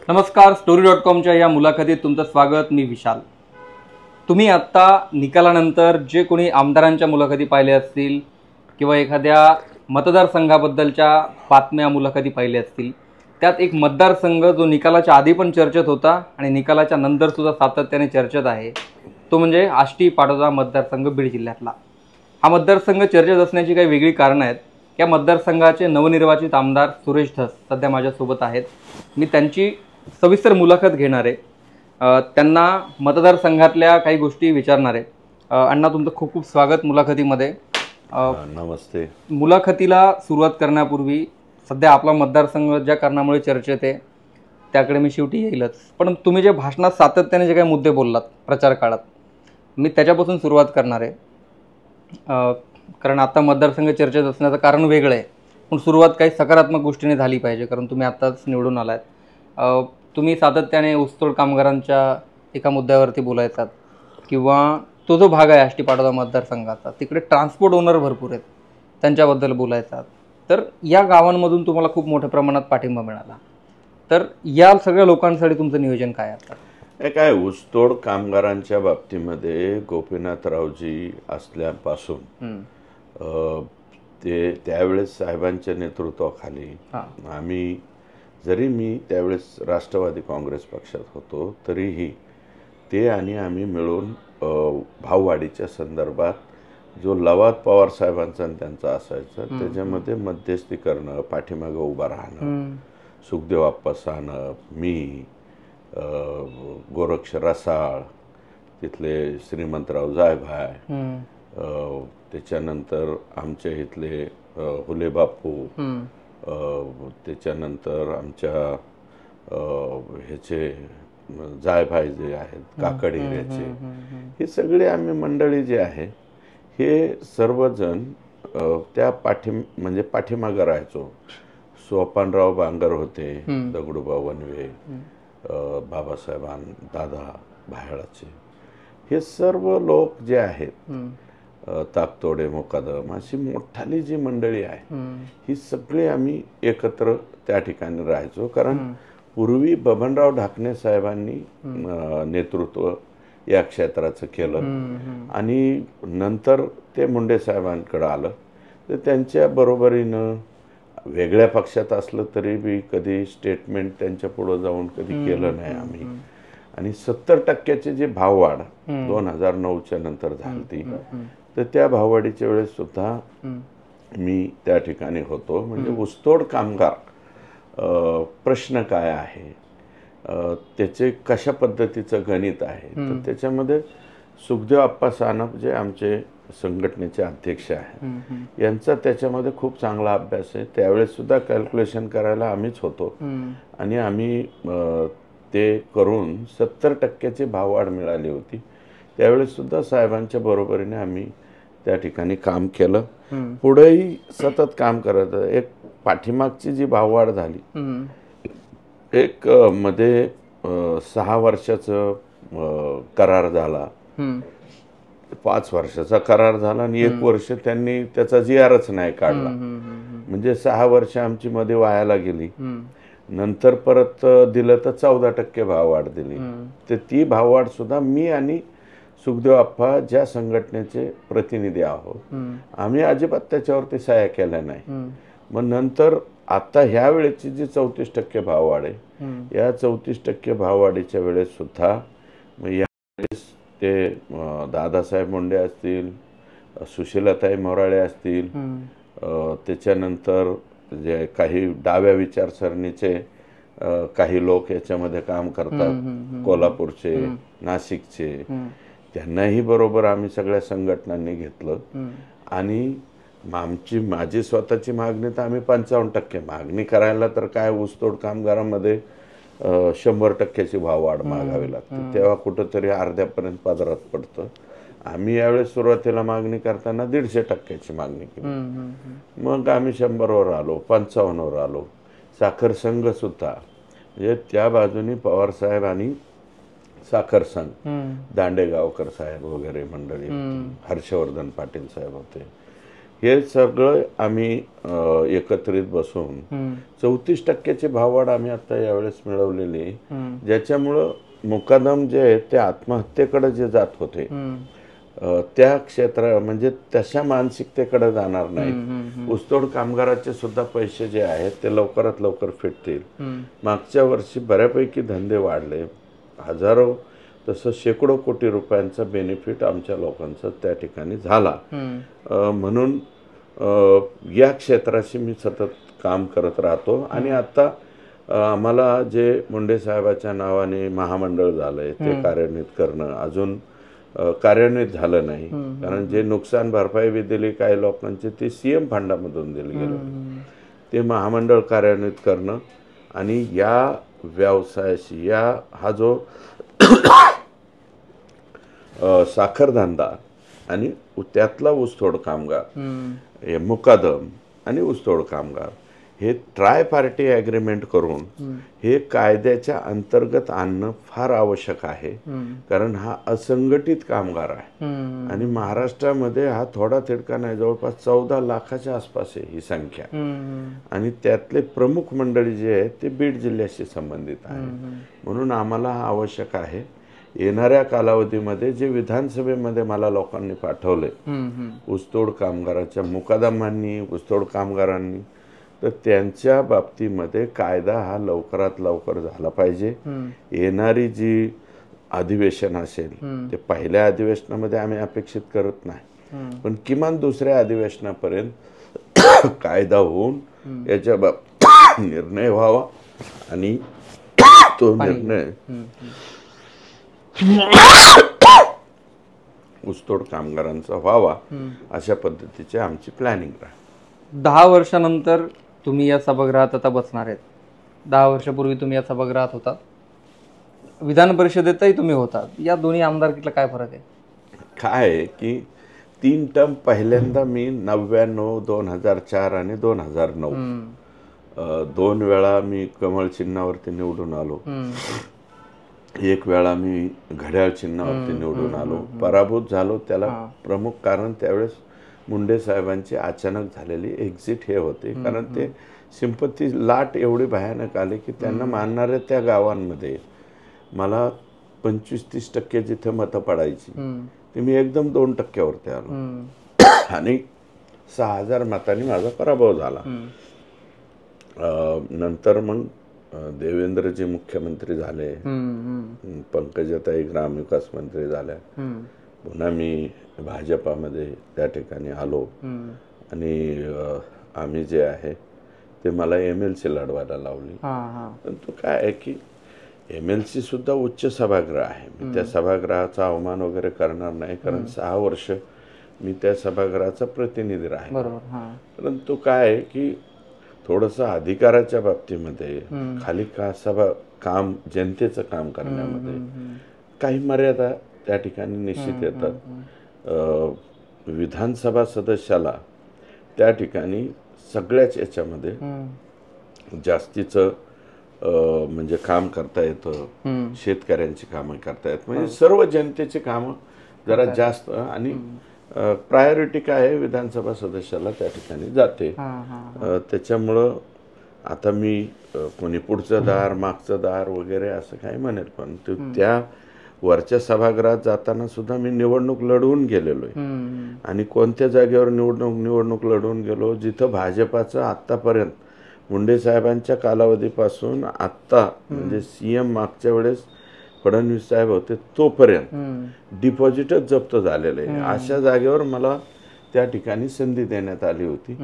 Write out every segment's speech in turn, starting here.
नमस्कार, story.com या मुलाखतीत तुमचं स्वागत. मी विशाल. तुम्ही आत्ता निकालानंतर जे कोणी आमदारांच्या मुलाखती पाहिल्या असतील किंवा एखाद्या मतदारसंघाबद्दलच्या बातम्या मुलाखती पाहिल्या असतील, त्यात एक मतदारसंघ जो निकालाच्या आधी पण चर्चेत होता आणि निकालाच्या नंतर सुद्धा सातत्याने चर्चेत आहे, तो म्हणजे आष्टी पाटोदा मतदारसंघ बीड जिल्ह्यातला. हा मतदारसंघ चर्चेत असण्याची काही वेगळी कारणं आहेत. या मतदारसंघाचे नवनिर्वाचित आमदार सुरेश धस सध्या माझ्यासोबत आहेत. मी त्यांची सविस्तर मुलाखत घेणार आहे. त्यांना मतदारसंघातल्या काही गोष्टी विचारणार आहे. अण्णा, तुमचं खूप खूप स्वागत मुलाखतीमध्ये. नमस्ते. मुलाखतीला सुरुवात करण्यापूर्वी सध्या आपला मतदारसंघ ज्या कारणामुळे चर्चेत आहे त्याकडे मी शेवटी येईलच, पण तुम्ही जे भाषणात सातत्याने जे काही मुद्दे बोललात प्रचार काळात, मी त्याच्यापासून सुरुवात करणार आहे. कारण आता मतदारसंघ चर्चेत असण्याचं कारण वेगळं आहे, पण सुरुवात काही सकारात्मक गोष्टीने झाली पाहिजे, कारण तुम्ही आत्ताच निवडून आलात. तुम्ही सातत्याने ऊसतोड कामगारांच्या एका मुद्द्यावरती बोलायचात, किंवा तो जो भाग आहे आष्टी पाटोदा मतदारसंघाचा, तिकडे ट्रान्सपोर्ट ओनर भरपूर आहेत, त्यांच्याबद्दल बोलायचात. तर या गावांमधून तुम्हाला खूप मोठ्या प्रमाणात पाठिंबा मिळाला. तर या सगळ्या लोकांसाठी तुमचं नियोजन काय आता? काय ऊसतोड कामगारांच्या बाबतीमध्ये गोपीनाथरावजी असल्यापासून ते त्यावेळेस साहेबांच्या नेतृत्वाखाली आम्ही, जरी मी त्यावेळेस राष्ट्रवादी काँग्रेस पक्षात होतो, तरीही ते आणि आम्ही मिळून भाववाढीच्या संदर्भात जो लवाद पवार साहेबांचा आणि त्यांचा असायचा, त्याच्यामध्ये मध्यस्थी करणं, पाठीमागं उभं राहणं, सुखदेव आप्पा सानप, मी, गोरक्ष रसाळ, तिथले श्रीमंतराव जायभाय, त्याच्यानंतर आमच्या इथले हुले बापू, त्याच्यानंतर आमच्या ह्याचे जायभाई जे आहेत काकड एरियाचे, हे सगळे आम्ही मंडळी जे आहे हे सर्वजण त्या म्हणजे पाठीमागं राहायचो. सोपानराव बांगर होते, दगडूबा वनवे, बाबासाहेब दादा भायळाचे, हे सर्व लोक जे आहेत, ताकतोडे मुकादम, अशी मोठाली जी मंडळी आहे ही सगळी आम्ही एकत्र त्या ठिकाणी राहायचो. कारण पूर्वी बबनराव ढाकणे साहेबांनी नेतृत्व या क्षेत्राचं केलं आणि नंतर ते मुंडे साहेबांकडे आलं. तर त्यांच्या बरोबरीनं वेगळ्या पक्षात असलं तरी बी कधी स्टेटमेंट त्यांच्या पुढं जाऊन कधी केलं नाही आम्ही. आणि 70% जी भाववाढ 2009च्या नंतर झाली, तर त्या भाववाढीच्या वेळेस सुद्धा मी त्या ठिकाणी होतो. म्हणजे ऊसतोड कामगार प्रश्न काय आहे, त्याचे कशा पद्धतीचं गणित आहे, तर त्याच्यामध्ये सुखदेव आप्पा सानप जे आमचे संघटनेचे अध्यक्ष आहेत, यांचा त्याच्यामध्ये खूप चांगला अभ्यास आहे. त्यावेळेस सुद्धा कॅल्क्युलेशन करायला आम्हीच होतो आणि आम्ही ते करून 70%ची भाववाढ मिळाली होती. त्यावेळेस सुद्धा साहेबांच्या बरोबरीने आम्ही त्या ठिकाणी काम केलं. पुढेही सतत काम करत. एक पाठीमागची जी भाववाढ झाली, एक मध्ये 6 वर्षाचं करार झाला, 5 वर्षाचा करार झाला आणि 1 वर्ष त्यांनी त्याचा GRच नाही काढला. म्हणजे 6 वर्ष आमची मध्ये वायाला गेली. नंतर परत दिलं तर 14% भाववाढ दिली. तर ती भाववाढ सुद्धा मी आणि सुखदेव आप्पा ज्या संघटनेचे प्रतिनिधी आहोत, आम्ही अजिबात त्याच्यावरती सह्या केल्या नाही. मग नंतर आता ह्या वेळेची जी 34% भाववाढ आहे, या 34% भाववाढीच्या वेळेस सुद्धा यावेळेस ते दादासाहेब मुंडे असतील, सुशीलाताई मोराळे असतील, त्याच्यानंतर जे काही डाव्या विचारसरणीचे काही लोक याच्यामध्ये काम करतात, कोल्हापूरचे, नाशिकचे, त्यांनाही बरोबर आम्ही सगळ्या संघटनांनी घेतलं. आणि माझी स्वतःची मागणी तर आम्ही 55% मागणी करायला, तर काय ऊसतोड कामगारांमध्ये 100%ची भाववाढ मागावी लागते, तेव्हा कुठंतरी अर्ध्यापर्यंत पदरात पडतं. आम्ही यावेळेस सुरुवातीला मागणी करताना 150%ची मागणी केली. मग आम्ही 100वर आलो, 55वर आलो. साखर संघ सुद्धा, म्हणजे त्या बाजूनी पवारसाहेब आणि साखर संघ, दांडेगावकर साहेब वगैरे मंडळी, हर्षवर्धन पाटील साहेब होते, हे सगळं आम्ही एकत्रित बसून 34% भाववाढ आम्ही आता यावेळेस मिळवलेली आहे, ज्याच्यामुळं मुकादम जे आहे ते आत्महत्येकडे जे जात होते त्या क्षेत्र म्हणजे तशा मानसिकतेकडे जाणार नाहीत. ऊसतोड कामगाराचे सुद्धा पैसे जे आहेत ते लवकरात लवकर फिटतील. मागच्या वर्षी बऱ्यापैकी धंदे वाढले, हजारो तसं शेकडो कोटी रुपयांचा बेनिफिट आमच्या लोकांचा त्या ठिकाणी झाला. म्हणून या क्षेत्राशी मी सतत काम करत राहतो. आणि आता आम्हाला जे मुंडे साहेबाच्या नावाने महामंडळ झालंय ते कार्यान्वित करणं अजून कार्यान्वित झालं नाही, कारण जे नुकसान भरपाई दिली काही लोकांची ती सीएम फंडामधून दिली गेली, ते महामंडळ कार्यान्वित करणं आणि या व्यवसायाशी हा जो साखर आणि त्यातला ऊसतोड कामगार, मुकादम आणि ऊसतोड कामगार हे ट्राय पार्टी ॲग्रीमेंट करून हे कायद्याच्या अंतर्गत आणणं फार आवश्यक आहे, कारण हा असंघटित कामगार आहे. आणि महाराष्ट्रामध्ये हा थोडा तिडका नाही, जवळपास 14 लाखाच्या आसपास आहे ही संख्या. आणि त्यातले प्रमुख मंडळी जे आहेत ते बीड जिल्ह्याशी संबंधित आहे. म्हणून आम्हाला हा आवश्यक आहे. येणाऱ्या कालावधीमध्ये जे विधानसभेमध्ये मला लोकांनी पाठवले ऊसतोड कामगाराच्या मुकादमांनी, ऊसतोड कामगारांनी, तर त्यांच्या बाबतीमध्ये कायदा हा लवकरात लवकर झाला पाहिजे. येणारी जी अधिवेशन असेल ते पहिल्या अधिवेशनामध्ये आम्ही अपेक्षित करत नाही, पण किमान दुसऱ्या अधिवेशनापर्यंत कायदा होऊन याच्या बाबतीत निर्णय व्हावा आणि तो निर्णय ऊसतोड कामगारांचा व्हावा अशा पद्धतीची आमची प्लॅनिंग आहे. 10 वर्षानंतर तुम्ही या सभागृहात आता बसणार आहेत. 10 वर्षापूर्वी तुम्ही या सभागृहात होता, विधान परिषदेतही तुम्ही होता. या दोन्ही आमदारकीतला काय फरक आहे? काय आहे की 3 टर्म पहिल्यांदा मी 99, 2004 आणि 2009 2 वेळा मी कमळ चिन्हावरती निवडून आलो. 1 वेळा मी घड्याळ चिन्हावरती निवडून आलो. पराभूत झालो. त्याला प्रमुख कारण त्यावेळेस मुंडे साहेबांची अचानक झालेली एक्झिट हे होते, कारण ते सिंपत्ती लाट एवढी भयानक आली की त्यांना मानणाऱ्या त्या गावांमध्ये मला 25-30% जिथे मतं पडायची ते मी एकदम 2%वरती आलो आणि 6000 मतांनी माझा पराभव झाला. नंतर मग देवेंद्रजी मुख्यमंत्री झाले, पंकजाताई ग्रामविकास मंत्री झाल्या, पुन्हा मी भाजपामध्ये त्या ठिकाणी आलो आणि आम्ही जे आहे ते मला MLC लढवायला लावली. परंतु काय आहे की MLC सुद्धा उच्च सभागृह आहे. मी त्या सभागृहाचा अवमान वगैरे करणार नाही, कारण 6 वर्ष मी त्या सभागृहाचा प्रतिनिधी राहिलो. परंतु काय आहे की थोडंसं अधिकाराच्या बाबतीमध्ये खाली काम जनतेचं काम करण्यामध्ये काही मर्यादा त्या ठिकाणी निश्चित येतात. विधानसभा सदस्याला त्या ठिकाणी सगळ्याच याच्यामध्ये जास्तीचं म्हणजे काम करता येतं, शेतकऱ्यांची कामं करता येत, म्हणजे सर्व जनतेची कामं जरा जास्त आणि प्रायोरिटी काय आहे विधानसभा सदस्याला त्या ठिकाणी जाते. त्याच्यामुळं आता मी कोणी पुढचं दार मागचं दार वगैरे असं काही म्हणेल, पण त्या वरच्या सभागृहात जाताना सुद्धा मी निवडणूक लढवून गेलेलो आहे. आणि कोणत्या जागेवर निवडणूक लढवून गेलो जिथं भाजपाचं आत्तापर्यंत मुंडे साहेबांच्या कालावधीपासून आत्ता म्हणजे CM मागच्या वेळेस फडणवीस साहेब होते तोपर्यंत डिपॉझिटच जप्त झालेलं आहे. अशा जागेवर मला त्या ठिकाणी संधी देण्यात आली होती.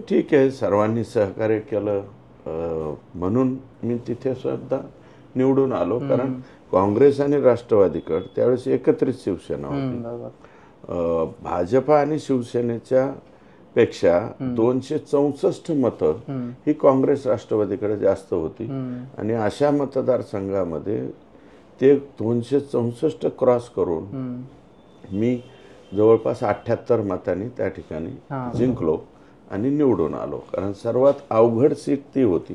ठीक आहे, सर्वांनी सहकार्य केलं म्हणून मी तिथे सुद्धा निवडून आलो, कारण काँग्रेस आणि राष्ट्रवादीकडे त्यावेळेस एकत्रित शिवसेना होती. भाजपा आणि शिवसेनेच्या पेक्षा 264 मतं ही काँग्रेस राष्ट्रवादीकडे जास्त होती आणि अशा मतदारसंघामध्ये ते 264 क्रॉस करून मी जवळपास 78 मतांनी त्या ठिकाणी जिंकलो आणि निवडून आलो. कारण सर्वात अवघड सीट ती होती,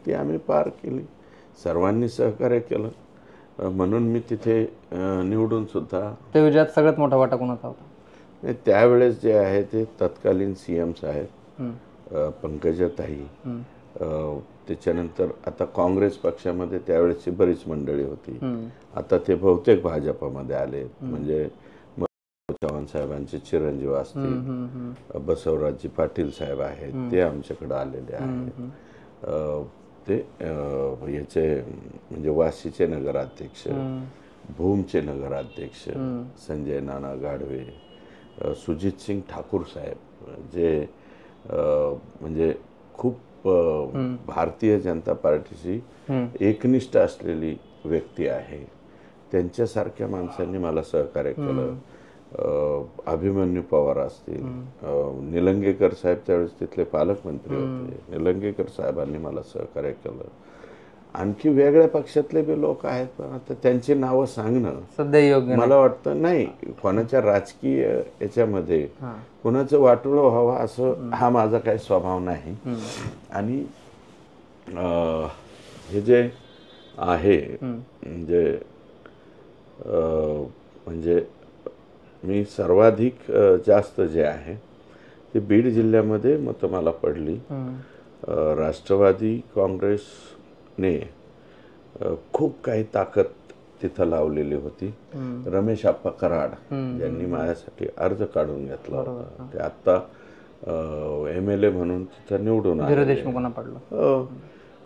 ती आम्ही पार केली. सर्वांनी सहकार्य केलं म्हणून मी तिथे निवडून सुद्धा. त्या विजयात सगळ्यात मोठा वाटा कोणाचा होता? नाही, त्यावेळेस जे आहे ते तत्कालीन CM साहेब, पंकजाताई, त्याच्यानंतर आता काँग्रेस पक्षामध्ये त्यावेळेसची बरीच मंडळी होती. आता ते बहुतेक भाजपमध्ये आले, म्हणजे चव्हाण साहेबांचे चिरंजीव असतील, बसवराजजी पाटील साहेब आहेत, ते आमच्याकडे आलेले आहेत. ते याचे म्हणजे वाशीचे नगराध्यक्ष, भूमचे नगराध्यक्ष संजय नाना गाढवे, सुजित सिंग ठाकूर साहेब, जे म्हणजे खूप भारतीय जनता पार्टीशी एकनिष्ठ असलेली व्यक्ती आहे, त्यांच्यासारख्या माणसांनी मला सहकार्य केलं. अभिमन्यू पवार असतील, निलंगेकर साहेब त्यावेळेस तिथले पालकमंत्री होते, निलंगेकर साहेबांनी मला सहकार्य केलं. आणखी वेगळ्या पक्षातले बी लोक आहेत, पण आता त्यांची नावं सांगणं सध्या योग्य मला वाटतं नाही. कोणाच्या राजकीय याच्यामध्ये कोणाचं वाटोळं व्हावं असं हा माझा काही स्वभाव नाही. आणि हे जे आहे म्हणजे मी सर्वाधिक जास्त जे आहे ते बीड जिल्ह्यामध्ये मतं मला पडली. राष्ट्रवादी काँग्रेसने खूप काही ताकद तिथं लावलेली होती. रमेश आप्पा कराड यांनी माझ्यासाठी अर्ज काढून घेतला होता. ते आत्ता MLA म्हणून तिथं निवडून आले.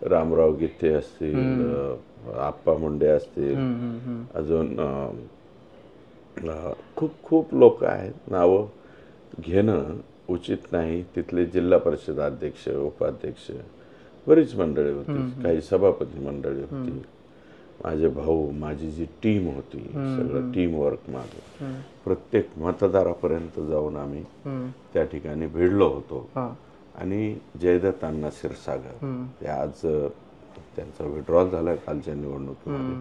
रामराव गीते असतील, आप्पा मुंडे असतील, अजून खूप लोक आहेत. नावं घेणं उचित नाही. तिथले जिल्हा परिषद अध्यक्ष, उपाध्यक्ष, बरीच मंडळी होती, काही सभापती मंडळी होती, माझे भाऊ, माझी जी टीम होती, सगळं टीम वर्क माझं, प्रत्येक मतदारापर्यंत जाऊन आम्ही त्या ठिकाणी भिडलो होतो. आणि जयदत्त अण्णा क्षीरसागर, ते आज त्यांचा विड्रॉल झाला कालच्या निवडणुकीमध्ये,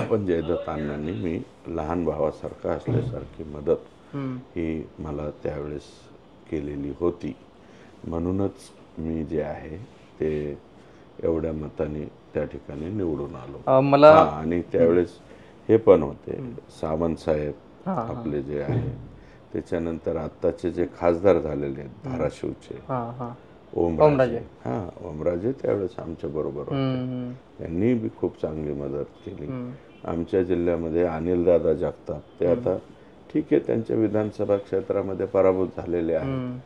पण जयदत्त अण्णांनी मी लहान भावासारखा असल्यासारखी मदत ही मला त्यावेळेस केलेली होती. म्हणूनच मी जे आहे ते एवढ्या मताने त्या ठिकाणी निवडून आलो. मला आणि त्यावेळेस हे पण होते सावंत साहेब आपले जे आहे, त्याच्यानंतर आत्ताचे जे खासदार झालेले आहेत धाराशिवचे, ओमराजे, ओमराजे त्यावेळेस आमच्या बरोबर होते. त्यांनी बी खूप चांगली मदत केली. आमच्या जिल्ह्यामध्ये अनिलदादा जगताप, ते आता ठीक आहे, त्यांच्या विधानसभा क्षेत्रामध्ये पराभूत झालेले आहेत,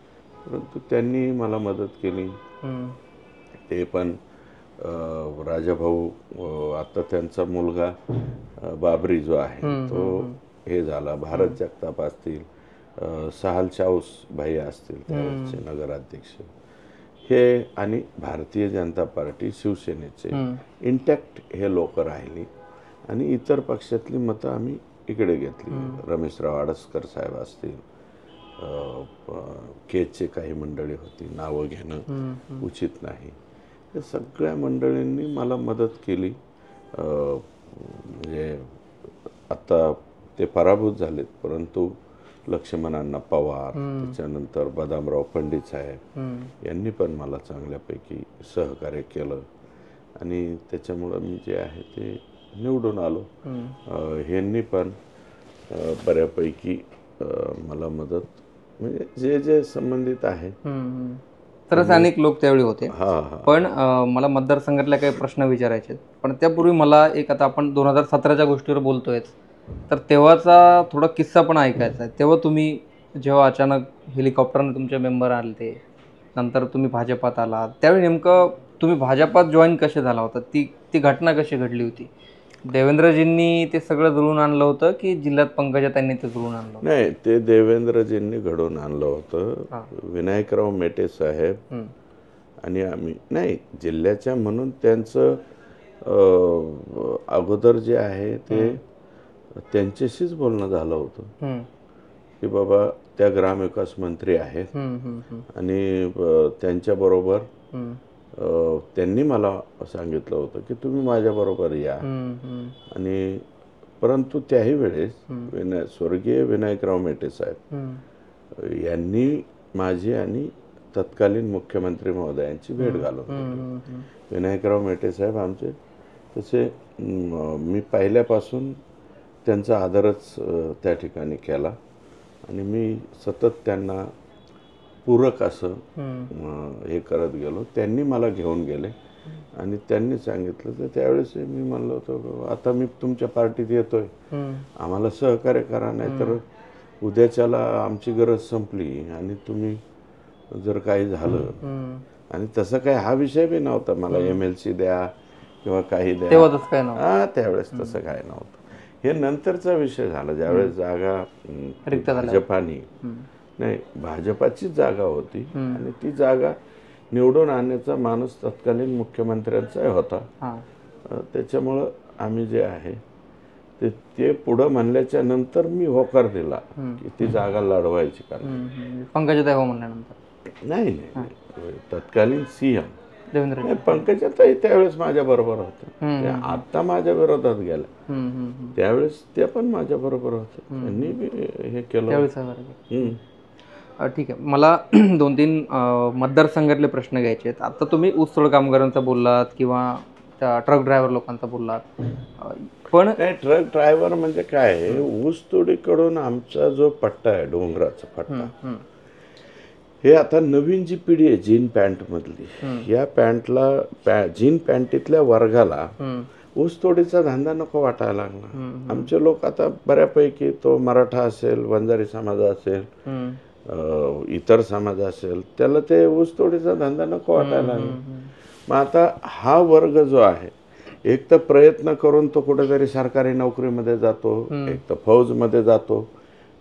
परंतु त्यांनी मला मदत केली. ते पण राजाभाऊ, आता त्यांचा मुलगा बाबरी जो आहे तो हे झाला, भारत जगताप असतील, सहाल चाऊस भाई असतील त्यावेळेचे नगराध्यक्ष, हे आणि भारतीय जनता पार्टी शिवसेनेचे इंटॅक्ट हे लोक राहिली. आणि इतर पक्षातली मतं आम्ही इकडे घेतली. रमेशराव आडसकर साहेब असतील, केजचे काही मंडळी होती, नावं घेणं उचित नाही. या सगळ्या मंडळींनी मला मदत केली. म्हणजे आता ते पराभूत झालेत, परंतु लक्ष्मणांना पवार, त्याच्यानंतर बदामराव पंडित साहेब यांनी पण मला चांगल्यापैकी सहकार्य केलं. आणि त्याच्यामुळं मी जे आहे ते निवडून आलो. ह्यांनी पण बऱ्यापैकी मला मदत, म्हणजे जे जे संबंधित आहे. तरच अनेक लोक त्यावेळी होते. पण मला मतदारसंघातल्या काही प्रश्न विचारायचे, पण त्यापूर्वी मला एक, आता आपण 2017च्या गोष्टीवर बोलतोय, तर तेव्हाचा थोडा किस्सा पण ऐकायचा आहे. तेव्हा तुम्ही जेव्हा अचानक हेलिकॉप्टरने तुमचे मेंबर आले, नंतर तुम्ही भाजपात आलात, त्यावेळी नेमकं तुम्ही भाजपात जॉईन कसे झाला होता, ती घटना कशी घडली होती? देवेंद्रजींनी ते सगळं जुळून आणलं होतं की जिल्ह्यात पंकजाताईंनी ते जुळून आणलं? नाही, ते देवेंद्रजींनी घडवून आणलं होतं. विनायकराव मेटे साहेब आणि आम्ही नाही, जिल्ह्याच्या म्हणून त्यांचं अगोदर जे आहे ते त्यांच्याशीच बोलणं झालं होतं की बाबा त्या ग्रामविकास मंत्री आहेत आणि त्यांच्याबरोबर त्यांनी मला सांगितलं होतं की तुम्ही माझ्याबरोबर या. आणि परंतु त्याही वेळेस स्वर्गीय विनायकराव मेटे साहेब यांनी माझी आणि तत्कालीन मुख्यमंत्री महोदयांची भेट घालून. विनायकराव मेटे साहेब आमचे तसे, मी पहिल्यापासून त्यांचा आदरच त्या ठिकाणी केला. आणि मी सतत त्यांना पूरक असं हे करत गेलो. त्यांनी मला घेऊन गेले आणि त्यांनी सांगितलं तर त्यावेळेस मी म्हणलो होतो आता मी तुमच्या पार्टीत येतोय, आम्हाला सहकार्य करा, नाही तर उद्याच्याला आमची गरज संपली आणि तुम्ही जर काही झालं. आणि तसं काय हा विषय बी नव्हता मला MLC द्या किंवा काही द्या, त्यावेळेस तसं काय नव्हतं. हे नंतरचा विषय झाला ज्यावेळेस जागा भाजपानी नाही भाजपाचीच जागा होती आणि ती जागा निवडून आणण्याचा माणूस तत्कालीन मुख्यमंत्र्यांचा होता. त्याच्यामुळं आम्ही जे आहे ते पुढं म्हणल्याच्या नंतर मी होकार दिला की ती जागा लढवायची. कारण पंकजाताई हो म्हणल्यानंतर नाही तत्कालीन CM पंकजाताई त्यावेळेस माझ्या बरोबर होत्या. आता माझ्या विरोधात गेल्या, त्यावेळेस ते पण माझ्या बरोबर होते. त्यांनी हे केलं. ठीक आहे. मला 2-3 मतदारसंघातले प्रश्न घ्यायचे आहेत. आता तुम्ही ऊसतोड कामगारांचा बोललात किंवा त्या ट्रक ड्रायव्हर लोकांचा बोललात, पण ट्रक ड्रायव्हर म्हणजे काय, ऊसतोडीकडून आमचा जो पट्टा आहे डोंगराचा पट्टा, हे आता नवीन जी पिढी आहे जीन पॅन्ट मधली, या पॅन्टला जीन पॅन्टीतल्या वर्गाला ऊसतोडीचा धंदा नको वाटायला लागला. आमचे लोक आता बऱ्यापैकी तो मराठा असेल, वंजारी समाज असेल, इतर समाज असेल, त्याला ते ऊसतोडीचा धंदा नको वाटायला लागला. मग आता हा वर्ग जो आहे एक तर प्रयत्न करून तो कुठेतरी सरकारी नोकरीमध्ये जातो, एक तर फौजमध्ये जातो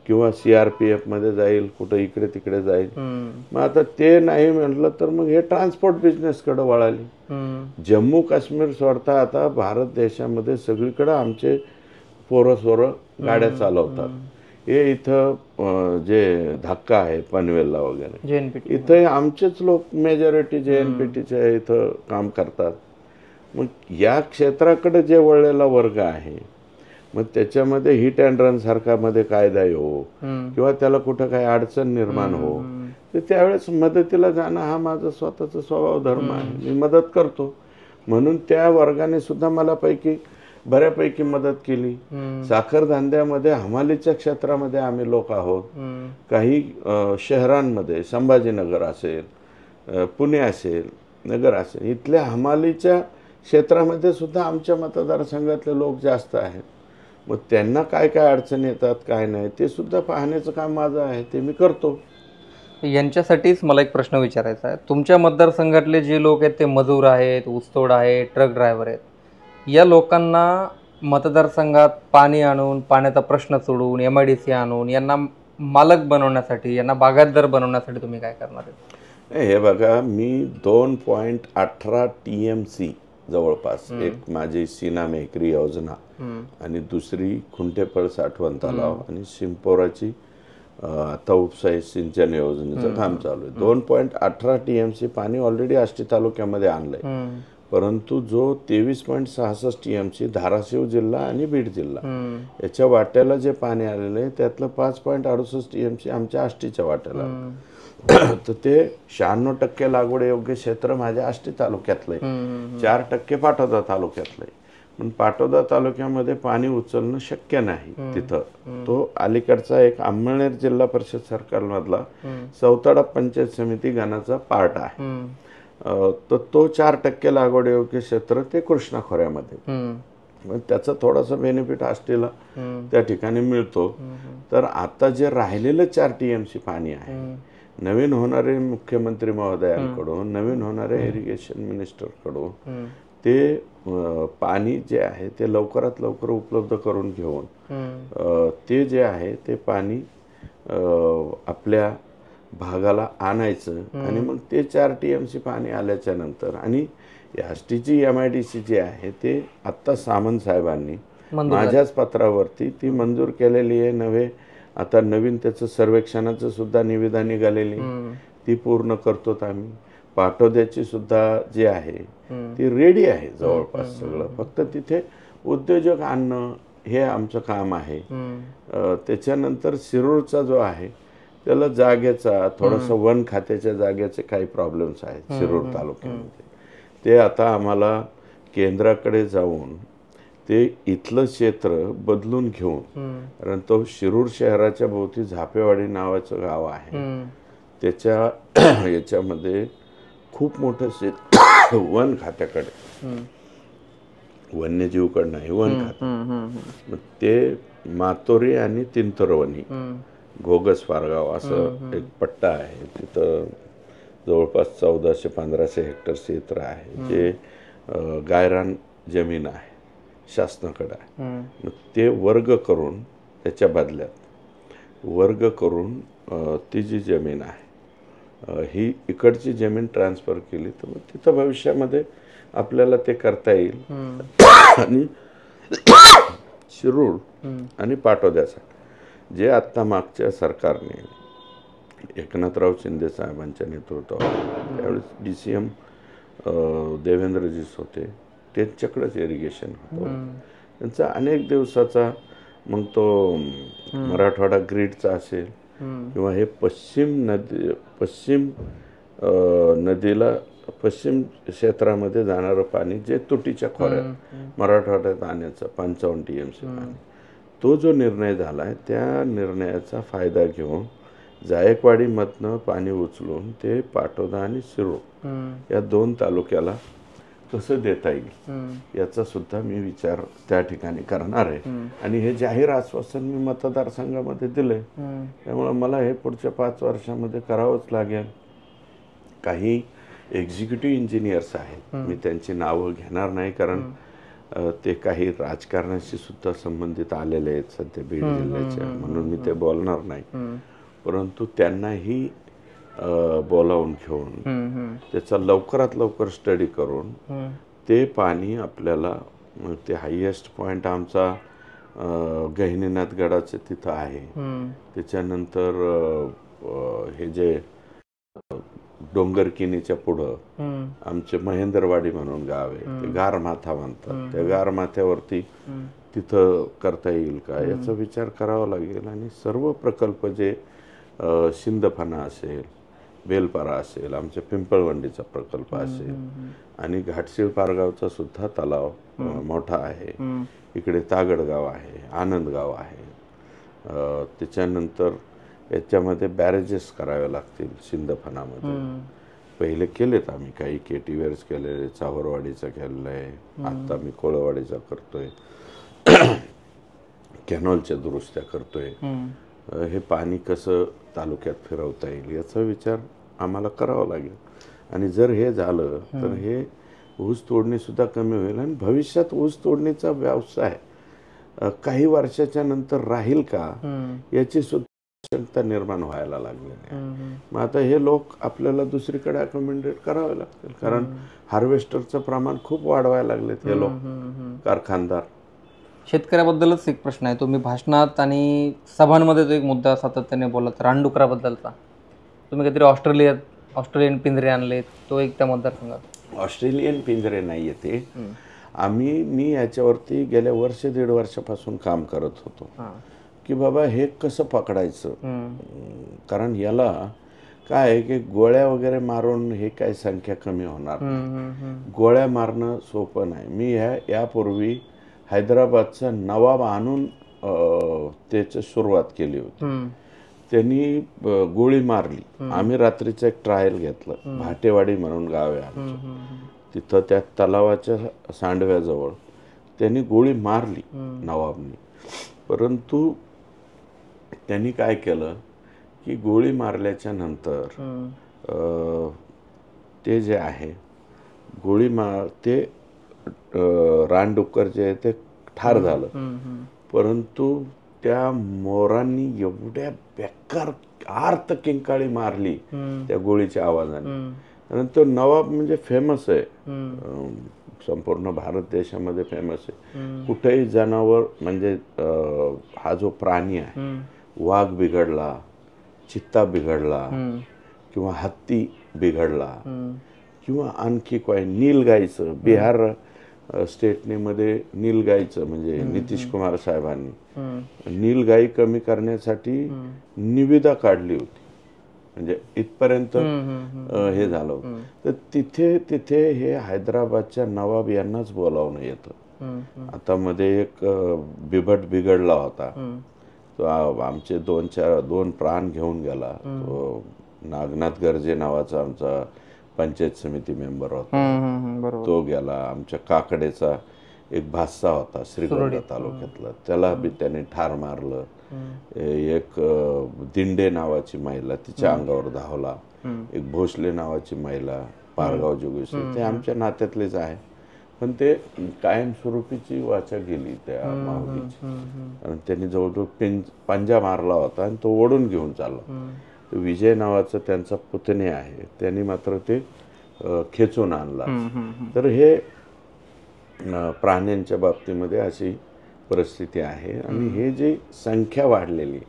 किंवा CRPF मध्ये जाईल, कुठं इकडे तिकडे जाईल. मग आता ते नाही म्हटलं तर मग हे ट्रान्सपोर्ट बिझनेसकडे वळाली. जम्मू काश्मीर सोडता आता भारत देशामध्ये सगळीकडे आमचे पोरं गाड्या चालवतात. हे इथं जे धक्का आहे पनवेलला वगैरे, इथं आमचेच लोक मेजॉरिटी JNPTच्या इथं काम करतात. मग या क्षेत्राकडे जे वळलेला वर्ग आहे, मग त्याच्यामध्ये हिट अँड रन सारखा मध्ये कायदा येऊ किंवा त्याला कुठं काही अडचण निर्माण हो, तर त्यावेळेस मदतीला जाणं हा माझा स्वतःचा स्वभाव धर्म आहे. मी मदत करतो. म्हणून त्या वर्गाने सुद्धा मला बऱ्यापैकी मदत केली. साखर धंद्यामध्ये हमालीच्या क्षेत्रामध्ये आम्ही लोक आहोत. काही शहरांमध्ये संभाजीनगर असेल, पुणे असेल, नगर असेल, इथल्या हमालीच्या क्षेत्रामध्ये सुद्धा आमच्या मतदारसंघातले लोक जास्त आहेत. मग त्यांना काय काय अडचणी येतात काय नाही ते सुद्धा पाहण्याचं काम माझं आहे, ते मी करतो. यांच्यासाठीच मला एक प्रश्न विचारायचा आहे. तुमच्या मतदारसंघातले जे लोक आहेत ते मजूर आहेत, ऊसतोड आहेत, ट्रक ड्रायव्हर आहेत, या लोकांना मतदारसंघात पाणी आणून, पाण्याचा प्रश्न सोडवून, MIDC आणून यांना मालक बनवण्यासाठी, यांना बागायतदार बनवण्यासाठी तुम्ही काय करणार आहे? हे बघा, मी 2.18 TMC जवळपास, एक माझी सीना मेकरी योजना आणि दुसरी खुंटेपळ साठवण तलाव आणि शिंपोराची आता उपसा सिंचन योजनेचं काम चालू आहे. 2.18 TMC पाणी ऑलरेडी आष्टी तालुक्यामध्ये आणलंय. परंतु जो 23.66 TMC धाराशिव जिल्हा आणि बीड जिल्हा याच्या वाट्याला जे पाणी आलेलं आहे त्यातलं 5.68 TMC आमच्या आष्टीच्या वाट्याला. तर ते 96% लागवड योग्य क्षेत्र माझ्या आष्टी तालुक्यातलं आहे, 4% पाटोदा तालुक्यातलं आहे. पण पाटोदा तालुक्यामध्ये पाणी उचलणं शक्य नाही तिथं. तो अलीकडचा एक अंमळनेर जिल्हा परिषद सरकारमधला सौताडा पंचायत समिती गणाचा पार्ट आहे. तर तो 4% लागवड योग्य क्षेत्र ते कृष्णा खोऱ्यामध्ये, त्याचा थोडासा बेनिफिट आष्टीला त्या ठिकाणी मिळतो. तर आता जे राहिलेलं 4 TMC पाणी आहे, नवीन होणारे मुख्यमंत्री महोदयांकडून, नवीन होणारे इरिगेशन मिनिस्टरकडून ते पाणी जे आहे ते लवकरात लवकर उपलब्ध करून घेऊन ते जे आहे ते पाणी आपल्या भागाला आणायचं. आणि मग ते 4 TMC पाणी आल्याच्या नंतर आणि आष्टीची MIDC जी आहे ते आत्ता सामंत साहेबांनी माझ्याच पत्रावरती ती मंजूर केलेली आहे. आता नवीन त्याचं सर्वेक्षणाचं सुद्धा निविदा निघालेली, ती पूर्ण करतो आम्ही. पाटोद्याची सुद्धा जी आहे ती रेडी आहे जवळपास सगळं, फक्त तिथे उद्योजक आणणं हे आमचं काम आहे. त्याच्यानंतर शिरूरचा जो आहे त्याला जागेचा थोडासा वन खात्याच्या जागेचे काही प्रॉब्लेम्स आहेत शिरूर तालुक्यामध्ये. ते आता आम्हाला केंद्राकडे जाऊन ते इथलं क्षेत्र बदलून घेऊन, कारण तो शिरूर शहराच्या भोवती झापेवाडी नावाचं गाव आहे, त्याच्या याच्यामध्ये खूप मोठं शेत वन खात्याकडे, वन्यजीवकडे नाही, वन खाते. मग ते मातोरी आणि तिंतरवणी, घोगस फारगाव असं एक पट्टा आहे. तिथं जवळपास 1400-1500 हेक्टर क्षेत्र आहे, जे गायरान जमीन आहे, शासनाकडे आहे. मग ते वर्ग करून, त्याच्या बदल्यात वर्ग करून ती जी जमीन आहे ही इकडची जमीन ट्रान्सफर केली, तर मग तिथं भविष्यामध्ये आपल्याला ते करता येईल. आणि शिरूर आणि पाटोद्यासाठी जे आत्ता मागच्या सरकारने एकनाथराव शिंदे साहेबांच्या नेतृत्वावर, त्यावेळेस DCM देवेंद्रजीच होते, त्यांच्याकडेच इरिगेशन होतं. त्यांचा अनेक दिवसाचा, मग तो मराठवाडा ग्रीडचा असेल किंवा हे पश्चिम नदीला, पश्चिम क्षेत्रामध्ये जाणारं पाणी जे तुटीच्या खोऱ्यात मराठवाड्यात आणण्याचा 55 TMC पाणी, तो जो निर्णय झाला आहे, त्या निर्णयाचा फायदा घेऊन जायकवाडीमधनं पाणी उचलून ते पाटोदा आणि शिरूर या 2 तालुक्याला कसं देता येईल याचा सुद्धा मी विचार त्या ठिकाणी करणार आहे. आणि हे जाहीर आश्वासन मी मतदारसंघामध्ये दिले, त्यामुळे मला हे पुढच्या 5 वर्षामध्ये करावंच लागेल. काही एक्झिक्युटिव्ह इंजिनियर्स आहेत, मी त्यांची नावं घेणार नाही, कारण ते काही राजकारणाशी सुद्धा संबंधित आलेले आहेत सध्या बीड जिल्ह्याच्या, म्हणून मी ते बोलणार नाही. परंतु त्यांनाही बोलावून घेऊन त्याचा लवकरात लवकर स्टडी करून ते पाणी आपल्याला, ते हायेस्ट पॉईंट आमचा गहिनीनाथ गडाचे तिथं आहे, त्याच्यानंतर हे जे डोंगरकिनीच्या पुढं आमचे महेंद्रवाडी म्हणून गाव आहे, ते गारमाथा म्हणतात, त्या गारमाथ्यावरती तिथं करता येईल का याचा विचार करावा लागेल. आणि सर्व प्रकल्प जे शिंदफणा असेल, बेलपारा असेल, आमच्या पिंपळवंडीचा प्रकल्प असेल, आणि घाटशीळ पारगावचा सुद्धा तलाव मोठा आहे, इकडे तागडगाव आहे, आनंदगाव आहे, त्याच्यानंतर याच्यामध्ये बॅरेजेस करावे लागतील. शिंदफणामध्ये पहिले केलेत आम्ही, काही KTVRs केलेले, चावरवाडीचा केलेला आहे, आत्ता मी कोळवाडीचा करतोय, कॅनॉलच्या दुरुस्त्या करतोय. हे पाणी कसं तालुक्यात फिरवता येईल याचा विचार आम्हाला करावा लागेल. आणि जर हे झालं तर हे ऊस तोडणी सुद्धा कमी होईल, आणि भविष्यात ऊस तोडणीचा व्यवसाय काही वर्षाच्या नंतर राहील का याची सुद्धा शंका निर्माण व्हायला लागली आहे. मग आता हे लोक आपल्याला दुसरीकडे अकोमोडेट करावे लागतील, कारण हार्वेस्टरचं प्रमाण खूप वाढवायला लागलेत हे लोक कारखानदार. शेतकऱ्याबद्दलच एक प्रश्न आहे. तुम्ही भाषणात आणि सभांमध्ये जो एक मुद्दा सातत्याने बोलत, रानडुकराबद्दलचा, तुम्ही काहीतरी ऑस्ट्रेलियन पिंजरे आणले, तो एक त्या मतदारसंघात. ऑस्ट्रेलियन पिंजरे नाही येते, मी याच्यावरती गेल्या 1-1.5 वर्षापासून काम करत होतो की बाबा हे कसं पकडायचं. कारण याला काय आहे की गोळ्या वगैरे मारून हे काय संख्या कमी होणार नाही, गोळ्या मारणं सोपं नाही. मी यापूर्वी हैदराबादचा नवाब आणून त्याची सुरुवात केली होती. त्यांनी गोळी मारली, आम्ही रात्रीचं एक ट्रायल घेतलं, भाटेवाडी म्हणून गाव आहे आमचं, तिथं त्या तलावाच्या सांडव्याजवळ त्यांनी गोळी मारली नवाबनी. परंतु त्यांनी काय केलं की गोळी मारल्याच्या नंतर ते जे आहे ते रानडुक्कर जे आहे ते ठार झालं. परंतु त्या मोरांनी एवढ्या बेकार आर्त किंकाळी मारली त्या गोळीच्या आवाजाने. आणि तो नवाब म्हणजे फेमस आहे, संपूर्ण भारत देशामध्ये फेमस आहे. कुठेही जनावर म्हणजे हा जो प्राणी आहे, वाघ बिघडला, चित्ता बिघडला, किंवा हत्ती बिघडला, किंवा आणखी काय, नीलगाईचं, बिहार स्टेटने मध्ये नीलगाईचं म्हणजे नितीश कुमार साहेबांनी नीलगाई कमी करण्यासाठी निविदा काढली होती, म्हणजे इथपर्यंत हे झालं. तर तिथे हे हैदराबादच्या नवाब यांनाच बोलावणं येतं. आता मध्ये एक बिबट बिघडला होता, तो आमचे दोन प्राण घेऊन गेला. तो नागनाथ गर्जे नावाचा आमचा पंचायत समिती मेंबर होता, तो गेला. आमच्या काकडेचा एक भास्सा होता श्रीगोंदा तालुक्यातला, त्याला बी त्याने ठार मारलं. एक दिंडे नावाची महिला, तिच्या अंगावर धावला. एक भोसले नावाची महिला, पारगाव जोगेश्वरी, ते आमच्या नात्यातलेच आहे, पण ते कायमस्वरूपीची वाचा गेली त्या माऊलीची. आणि त्यांनी जवळजवळ पंजा मारला होता आणि तो ओढून घेऊन चालला. विजय नावाचा त्यांचा पुतणे आहे, त्यांनी मात्र ते खेचून आणला. तर हे प्राण्यांच्या बाबतीमध्ये अशी परिस्थिती आहे. आणि हे जे संख्या वाढलेली,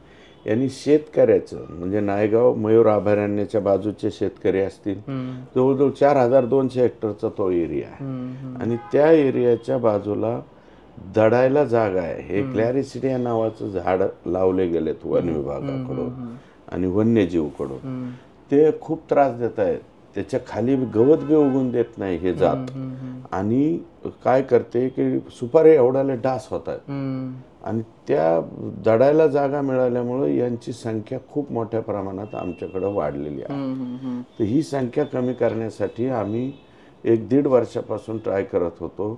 यांनी शेतकऱ्याचं म्हणजे नायगाव मयूर अभयारण्याच्या बाजूचे शेतकरी असतील, जवळजवळ 4200 हेक्टरचा तो एरिया आहे. आणि त्या एरियाच्या बाजूला दडायला जागा आहे. हे क्लॅरिसिडिया नावाचं झाड लावले गेलेत वन विभागाकडून आणि वन्यजीवकडून. ते खूप त्रास देत आहेत. त्याच्या खाली गवत बी उगून देत नाही हे जात. आणि काय करते की सुपारी एवढ्याला डास होत आहेत. आणि त्या दडायला जागा मिळाल्यामुळे यांची संख्या खूप मोठ्या प्रमाणात आमच्याकडे वाढलेली आहे. तर ही संख्या कमी करण्यासाठी आम्ही 1-1.5 वर्षापासून ट्राय करत होतो.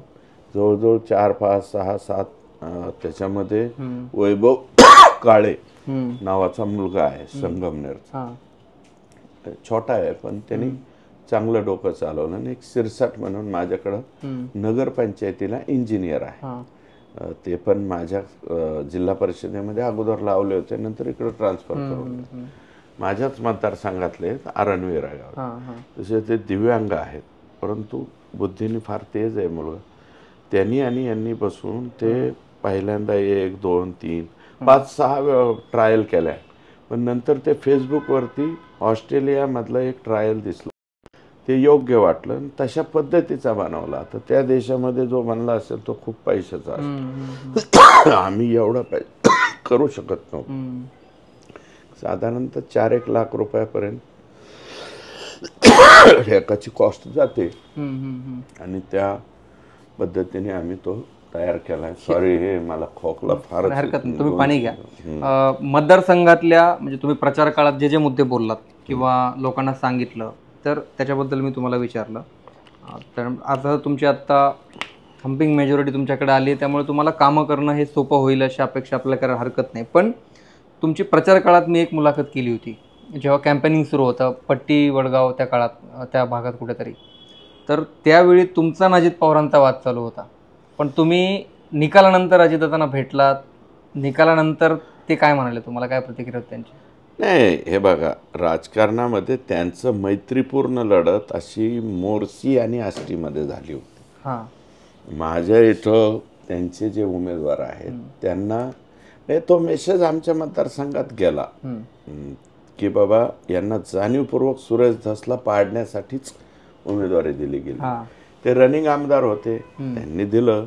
जवळजवळ 4, 5, 6, 7 त्याच्यामध्ये वैभव काळे नावाचा मुलगा आहे संगमनेरचा, छोटा आहे पण त्यांनी चांगलं डोकं चालवलं. आणि एक सिरसाट म्हणून माझ्याकडं नगरपंचायतीला इंजिनियर आहे, ते पण माझ्या जिल्हा परिषदेमध्ये अगोदर लावले होते, नंतर इकडे ट्रान्सफर करून माझ्याच मतदारसंघातले आरणवेरा गाव. तसे ते दिव्यांग आहेत, परंतु बुद्धीने फार तेज आहे मुलगा. त्यांनी आणि यांनी बसून ते पहिल्यांदा 1, 2, 3, 5, 6 ट्रायल केल्या. पण नंतर ते फेसबुकवरती ऑस्ट्रेलियामधलं एक ट्रायल दिसलं, ते योग्य वाटलं, तशा पद्धतीचा बनवला. तर त्या देशामध्ये जो बनला असेल तो खूप पैशाचा असतो. आम्ही एवढा पैसा करू शकत नव्हतो. साधारणतः 4-1 लाख रुपयापर्यंत एकाची कॉस्ट जाते. आणि त्या पद्धतीने आम्ही तो तयार केला. सॉरी, हे मला खोकला फार हरकत नाही, तुम्ही पाणी घ्या. मतदारसंघातल्या म्हणजे तुम्ही प्रचार काळात जे जे मुद्दे बोललात किंवा लोकांना सांगितलं, तर त्याच्याबद्दल मी तुम्हाला विचारलं. तर आता तुमची आत्ता थम्पिंग मेजॉरिटी तुमच्याकडे आली, त्यामुळे तुम्हाला कामं करणं हे सोपं होईल अशी अपेक्षा आपल्याला करायला हरकत नाही. पण तुमची प्रचार काळात मी एक मुलाखत केली होती, जेव्हा कॅम्पेनिंग सुरू होतं पट्टी वडगाव त्या काळात, त्या भागात कुठेतरी. तर त्यावेळी तुमचा आणि अजित पवारांचा वाद चालू होता. पण तुम्ही निकालानंतर अजितदादांना भेटलात, निकालानंतर ते काय म्हणाले, तुम्हाला काय प्रतिक्रिया होती त्यांची? नाही, हे बघा, राजकारणामध्ये त्यांचं मैत्रीपूर्ण लढत अशी मोर्शी आणि आष्टीमध्ये झाली होती. माझ्या इथं त्यांचे जे उमेदवार आहेत त्यांना तो मेसेज आमच्या मतदारसंघात गेला की बाबा यांना जाणीवपूर्वक सुरेश धसला पाडण्यासाठीच उमेदवारी दिली गेली. ते रनिंग आमदार होते, त्यांनी दिलं.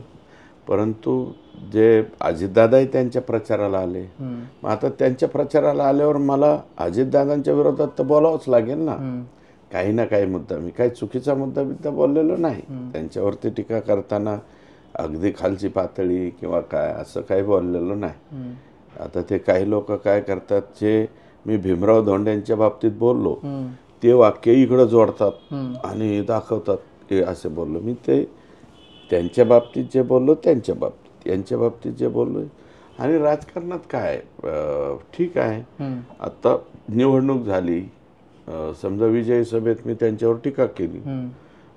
परंतु जे अजितदादाही त्यांच्या प्रचाराला आले. मग आता त्यांच्या प्रचाराला आल्यावर मला अजितदादांच्या विरोधात तर बोलावंच लागेल ना, काही ना काही मुद्दा. मी काही चुकीचा मुद्दा बोललेलो नाही. त्यांच्यावरती टीका करताना अगदी खालची पातळी किंवा काय असं काही बोललेलो नाही. आता ते काही लोक काय करतात, जे मी भीमराव धोंड्यांच्या बाबतीत बोललो ते वाक्य इकडं जोडतात आणि दाखवतात की असे बोललो. मी ते त्यांच्या बाबतीत जे बोललो त्यांच्या बाबतीत, यांच्या बाबतीत जे बोललो. आणि राजकारणात काय ठीक आहे, आता निवडणूक झाली, समजा विजयी सभेत मी त्यांच्यावर टीका केली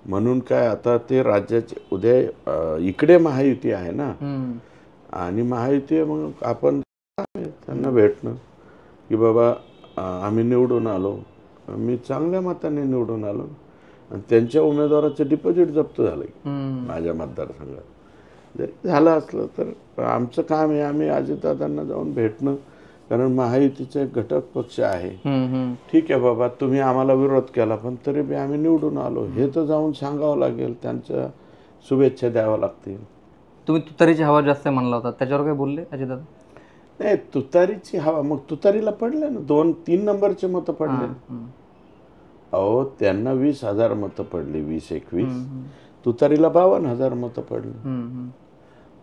म्हणून काय, आता ते राज्याचे उद्या इकडे महायुती आहे ना, आणि महायुती मग आपण त्यांना भेटणं की बाबा आम्ही निवडून आलो, मी चांगल्या मताने निवडून आलो आणि त्यांच्या उमेदवाराचं डिपॉझिट जप्त झालं माझ्या मतदारसंघात. जरी झालं असलं तर आमचं काम आहे, आम्ही अजितदादांना जाऊन भेटणं, कारण महायुतीचा एक घटक पक्ष आहे. ठीक आहे बाबा, तुम्ही आम्हाला विरोध केला पण तरी बी आम्ही निवडून आलो हे तर जाऊन सांगावं लागेल, त्यांच्या शुभेच्छा द्याव्या लागतील. तुम्ही तुतारीची हवा जास्त म्हणला होता, त्याच्यावर काय बोलले अजितदादा? नाही, तुतारीची हवा, मग तुतारीला पडले ना 2-3 नंबरचे मतं पडले. अहो, त्यांना 20,000 मतं पडली, 20-21. तुतारीला 52,000 मतं पडली.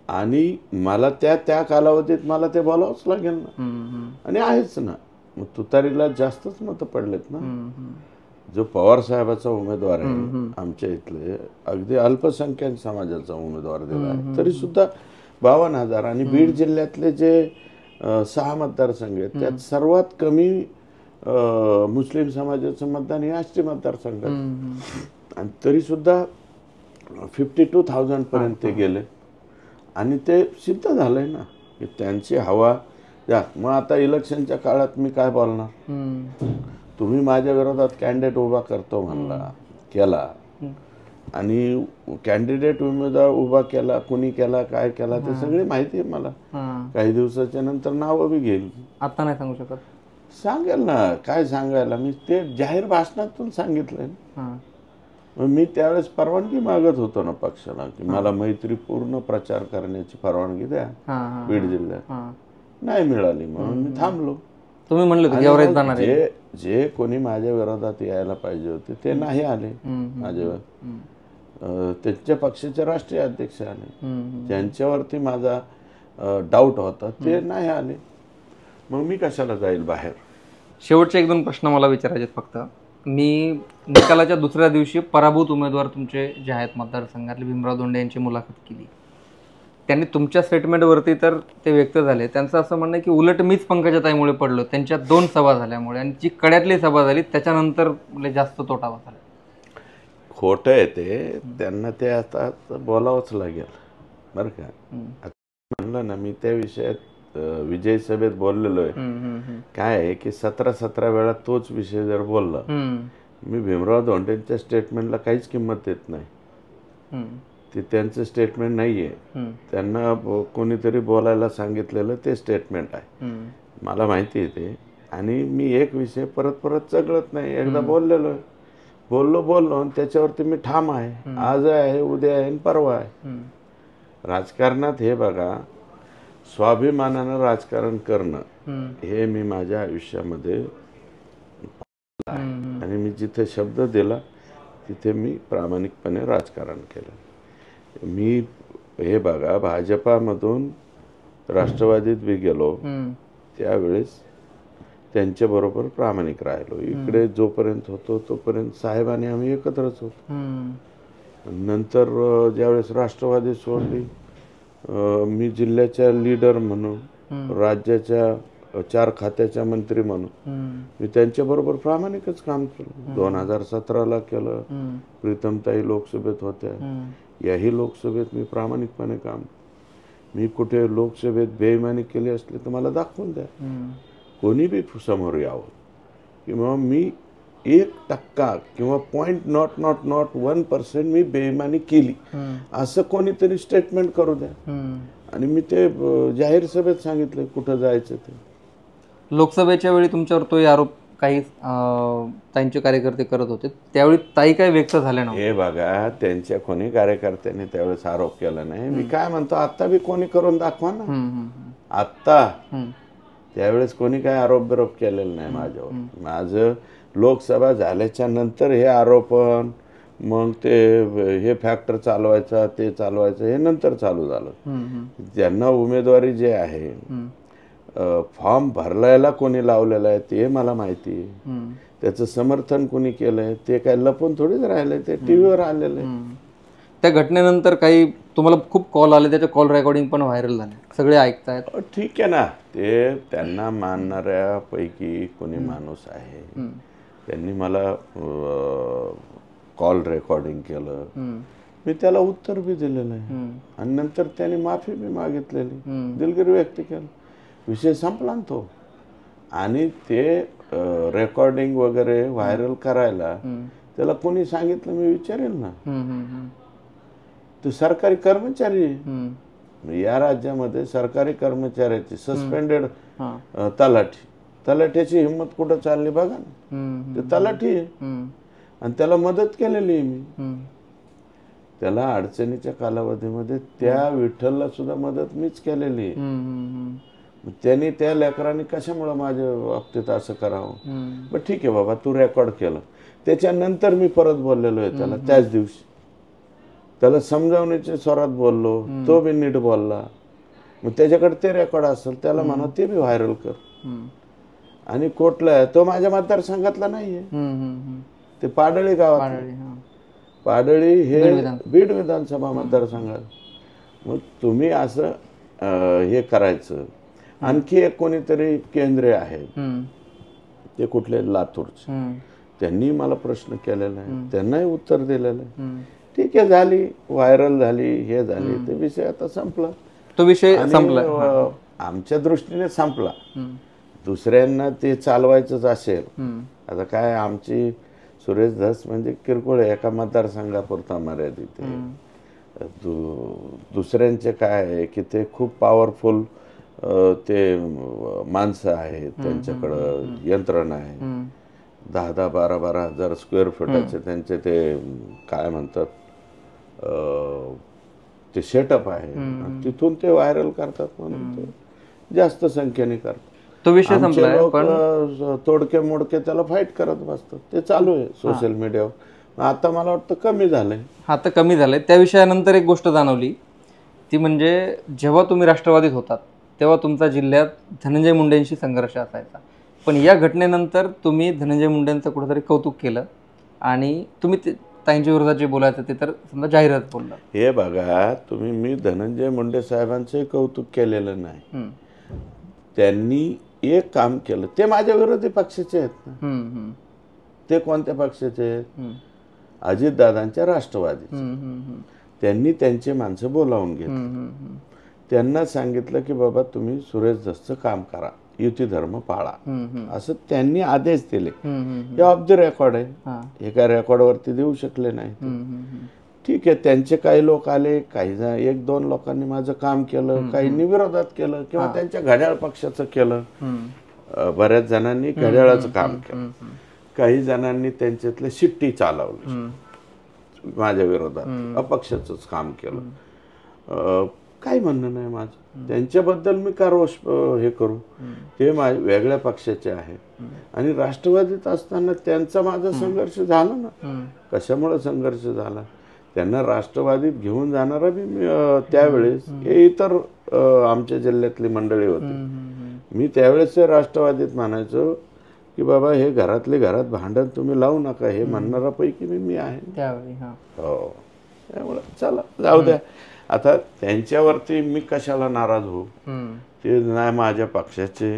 आणि मला त्या कालावधीत मला ते बोलावंच लागेल ना. आणि आहेच ना. मग तुतारीला जास्तच मतं पडलेत ना. जो पवार साहेबाचा उमेदवार आहे आमच्या इथले, अगदी अल्पसंख्याक समाजाचा उमेदवार दिला आहे, तरी सुद्धा 52,000. आणि बीड जिल्ह्यातले जे 6 मतदारसंघ आहेत त्यात सर्वात कमी मुस्लिम समाजाचं मतदान हे आष्टी मतदारसंघात. आणि तरी सुद्धा 52,000 पर्यंत ते गेले. आणि ते सिद्ध झालंय ना की त्यांची हवा. मग आता इलेक्शनच्या काळात मी काय बोलणार? तुम्ही माझ्या विरोधात कॅन्डिडेट उभा करतो म्हणला, केला, आणि कॅन्डिडेट उमेदवार उभा केला, कुणी केला, काय केला, ते सगळी माहिती आहे मला. काही दिवसाच्या नंतर नाव बी घेईल. आता नाही सांगू शकत. सांगेल ना, काय सांगायला, मी ते जाहीर भाषणातून सांगितलंय. मग मी त्यावेळेस परवानगी मागत होतो ना पक्षाला की मला मैत्रीपूर्ण प्रचार करण्याची परवानगी द्या बीड जिल्ह्यात. नाही मिळाली म्हणून मी थांबलो. तुम्ही म्हणले जे कोणी माझ्या विरोधात यायला पाहिजे होते ते नाही आले. माझ्यावर त्यांच्या पक्षाचे राष्ट्रीय अध्यक्ष आले, ज्यांच्यावरती माझा डाऊट होता ते नाही आले. मग मी कशाला जाईल बाहेर? शेवटचे 1-2 प्रश्न मला विचारायचे फक्त. मी निकालाच्या दुसऱ्या दिवशी पराभूत उमेदवार तुमचे जे आहेत मतदारसंघातले भीमराव धोंडे यांची मुलाखत केली. त्यांनी तुमच्या स्टेटमेंटवरती तर ते व्यक्त झाले. त्यांचं असं म्हणणं आहे की उलट मीच पंकजाताईमुळे पडलो, त्यांच्या 2 सभा झाल्यामुळे, आणि जी कड्यातली सभा झाली त्याच्यानंतर जास्त तोटा झाला. खोटं आहे ते. त्यांना ते आता बोलावंच लागेल बरं का. म्हणलं ना मी त्या विषयात विजय सभेत बोललेलो आहे. काय आहे की 17 वेळा तोच विषय जर बोलला, मी भीमराव धोंडेंच्या स्टेटमेंटला काहीच किंमत देत नाही. ते त्यांचं स्टेटमेंट नाहीये, त्यांना कोणीतरी बोलायला सांगितलेलं ते स्टेटमेंट आहे. मला माहिती आहे ते. आणि मी एक विषय परत परत चगळत नाही. एकदा बोललेलो आहे, बोललो आणि त्याच्यावरती मी ठाम आहे. आज आहे, उद्या आहे, परवा आहे. राजकारणात हे बघा, स्वाभिमानानं राजकारण करणं हे मी माझ्या आयुष्यामध्ये आणि मी जिथे शब्द दिला तिथे मी प्रामाणिकपणे राजकारण केलं. मी हे बघा, भाजपामधून राष्ट्रवादीत बी गेलो, त्यावेळेस त्यांच्याबरोबर प्रामाणिक राहिलो. इकडे जोपर्यंत होतो तोपर्यंत साहेब आणि आम्ही एकत्रच होतो. नंतर ज्यावेळेस राष्ट्रवादी सोडली, मी जिल्ह्याच्या लीडर म्हणून, राज्याच्या 4 खात्याच्या मंत्री म्हणून मी त्यांच्याबरोबर प्रामाणिकच काम केलं. 2017ला केलं. प्रीतमताई लोकसभेत होत्या, याही लोकसभेत मी प्रामाणिकपणे काम. मी कुठे लोकसभेत बेईमानी केली असली तर मला दाखवून द्या. कोणी बी समोर यावं किंवा मी 1% किंवा 0.001% मी बेईमानी केली असं कोणीतरी स्टेटमेंट करू द्या. आणि मी ते जाहीर सभेत सांगितलं कुठं जायचं ते. लोकसभेच्या वेळी तुमच्यावर तोही आरोप काही ताईंचे कार्यकर्ते करत होते, त्यावेळी ताई काय व्यक्त झाल्या ना? हे बघा, त्यांच्या कोणी कार्यकर्त्यांनी त्यावेळेस आरोप केला नाही. मी काय म्हणतो, आता बी कोणी करून दाखवा ना. आत्ता त्यावेळेस कोणी काय आरोप बिरोप केलेला नाही माझ्यावर. माझं लोकसभा झाल्याच्या नंतर हे आरोपण, मग ते हे फॅक्टर चालवायचा, ते चालवायचं, हे नंतर चालू झालं. ज्यांना उमेदवारी जे आहे, फॉर्म भरलायला कोणी लावलेला आहे ते मला माहिती आहे. त्याचं समर्थन कोणी केलंय ते काय लपून थोडीच राहिलंय, ते टीव्हीवर आलेलं आहे. त्या घटनेनंतर काही तुम्हाला खूप कॉल आले, त्याचे कॉल रेकॉर्डिंग पण व्हायरल झाले, सगळे ऐकतायत. ठीक आहे ना, ते त्यांना मानणाऱ्यापैकी कोणी माणूस आहे, त्यांनी मला कॉल रेकॉर्डिंग केलं, मी त्याला उत्तर बी दिलेलं आहे. आणि नंतर त्याने माफी बी मागितलेली, दिलगिरी व्यक्त केली, विषय संपला ना तो. आणि ते रेकॉर्डिंग वगैरे व्हायरल करायला त्याला कोणी सांगितलं मी विचारेल ना. तो सरकारी कर्मचारी, या राज्यामध्ये सरकारी कर्मचाऱ्याची सस्पेंडेड तलाठ्याची हिंमत कुठं चालली बघा ना. ते तलाठी आहे आणि त्याला मदत केलेली आहे मी. त्याला अडचणीच्या कालावधीमध्ये त्या विठ्ठलला सुद्धा मदत मीच केलेली आहे. त्यांनी त्या लेकरांनी कशामुळे माझ्या बाबतीत असं करावं? पण ठीक आहे बाबा, तू रेकॉर्ड केलं. त्याच्यानंतर मी परत बोललेलो आहे त्याला त्याच दिवशी. त्याला समजावण्याच्या स्वरात बोललो, तो बी नीट बोलला, मग त्याच्याकडे ते रेकॉर्ड असेल, त्याला म्हणा ते बी व्हायरल कर. आणि कोटला आहे तो माझ्या मतदारसंघातला नाहीये, ते पाडळी गावात, पाडळी हे बीड विधानसभा मतदारसंघात. मग तुम्ही असं हे करायचं. आणखी एक कोणीतरी केंद्रे आहेत, ते कुठले लातूरचे, त्यांनी मला प्रश्न केलेला आहे, त्यांनाही उत्तर दिलेलं आहे. ठीक आहे, झाली व्हायरल झाली, हे झाली, ते विषय आता संपला, तो विषय संपला, आमच्या दृष्टीने संपला. दुसऱ्यांना ते चालवायचंच असेल, आता काय आमची सुरेश धस म्हणजे किरकोळ एका मतदारसंघापुरता मर्यादित आहे. दुसऱ्यांचे काय आहे की ते खूप पॉवरफुल ते माणसं आहेत, त्यांच्याकडं यंत्रणा आहे, 10,000, 12,000 स्क्वेअर फुटाचे त्यांचे ते काय म्हणतात ते सेटअप आहे, तिथून ते व्हायरल करतात, म्हणून ते जास्त संख्येने करतात. तो विषय संपलाय, पण तोडके मोडके त्याला फाईट करत बसतात, ते चालू आहे सोशल मीडियावर. आता मला वाटतं कमी झालंय, आता कमी झालंय. त्या विषयानंतर एक गोष्ट जाणवली, ती म्हणजे जेव्हा तुम्ही राष्ट्रवादीत होतात तेव्हा तुमचा जिल्ह्यात धनंजय मुंडेंशी संघर्ष असायचा, पण या घटनेनंतर तुम्ही धनंजय मुंडेंचं कुठेतरी कौतुक केलं आणि तुम्ही त्यांच्या विरोधात जे बोलायचं ते तर समजा जाहिरात बोलला. हे बघा तुम्ही, मी धनंजय मुंडे साहेबांचंही कौतुक केलेलं नाही. त्यांनी एक काम केलं, ते माझ्या विरोधी पक्षाचे आहेत ना. ते कोणत्या पक्षाचे आहेत? अजितदादांच्या राष्ट्रवादी. त्यांनी त्यांचे माणसं बोलावून घेतली, त्यांना सांगितलं की बाबा तुम्ही सुरेश धसचं काम करा, युती धर्म पाळा, असं त्यांनी आदेश दिले. हे ऑफ द रेकॉर्ड आहे, हे काय रेकॉर्डवरती देऊ शकले नाही. ठीक आहे, त्यांचे काही लोक आले, काही 1-2 लोकांनी माझं काम केलं, काहींनी विरोधात केलं किंवा त्यांच्या घड्याळ पक्षाचं केलं. बऱ्याच जणांनी घड्याळाचं काम केलं, काही जणांनी त्यांच्यातले शिट्टी चालवली माझ्या विरोधात, अपक्षाचंच काम केलं. काही म्हणणं नाही माझं, त्यांच्याबद्दल मी का रोष हे करू? ते वेगळ्या पक्षाचे आहेत आणि राष्ट्रवादीत असताना त्यांचा माझा संघर्ष झाला ना. कशामुळे संघर्ष झाला? त्यांना राष्ट्रवादीत घेऊन जाणारा बी त्यावेळेस हे इतर आमच्या जिल्ह्यातली मंडळी होती. मी त्यावेळेस राष्ट्रवादीत म्हणायचो की बाबा हे घरातले घरात भांडण तुम्ही लावू नका, हे म्हणणारा पैकी मी आहे त्यावेळी. हो, त्यामुळे चला जाऊ द्या. आता त्यांच्यावरती मी कशाला नाराज होऊ? ते नाही माझ्या पक्षाचे,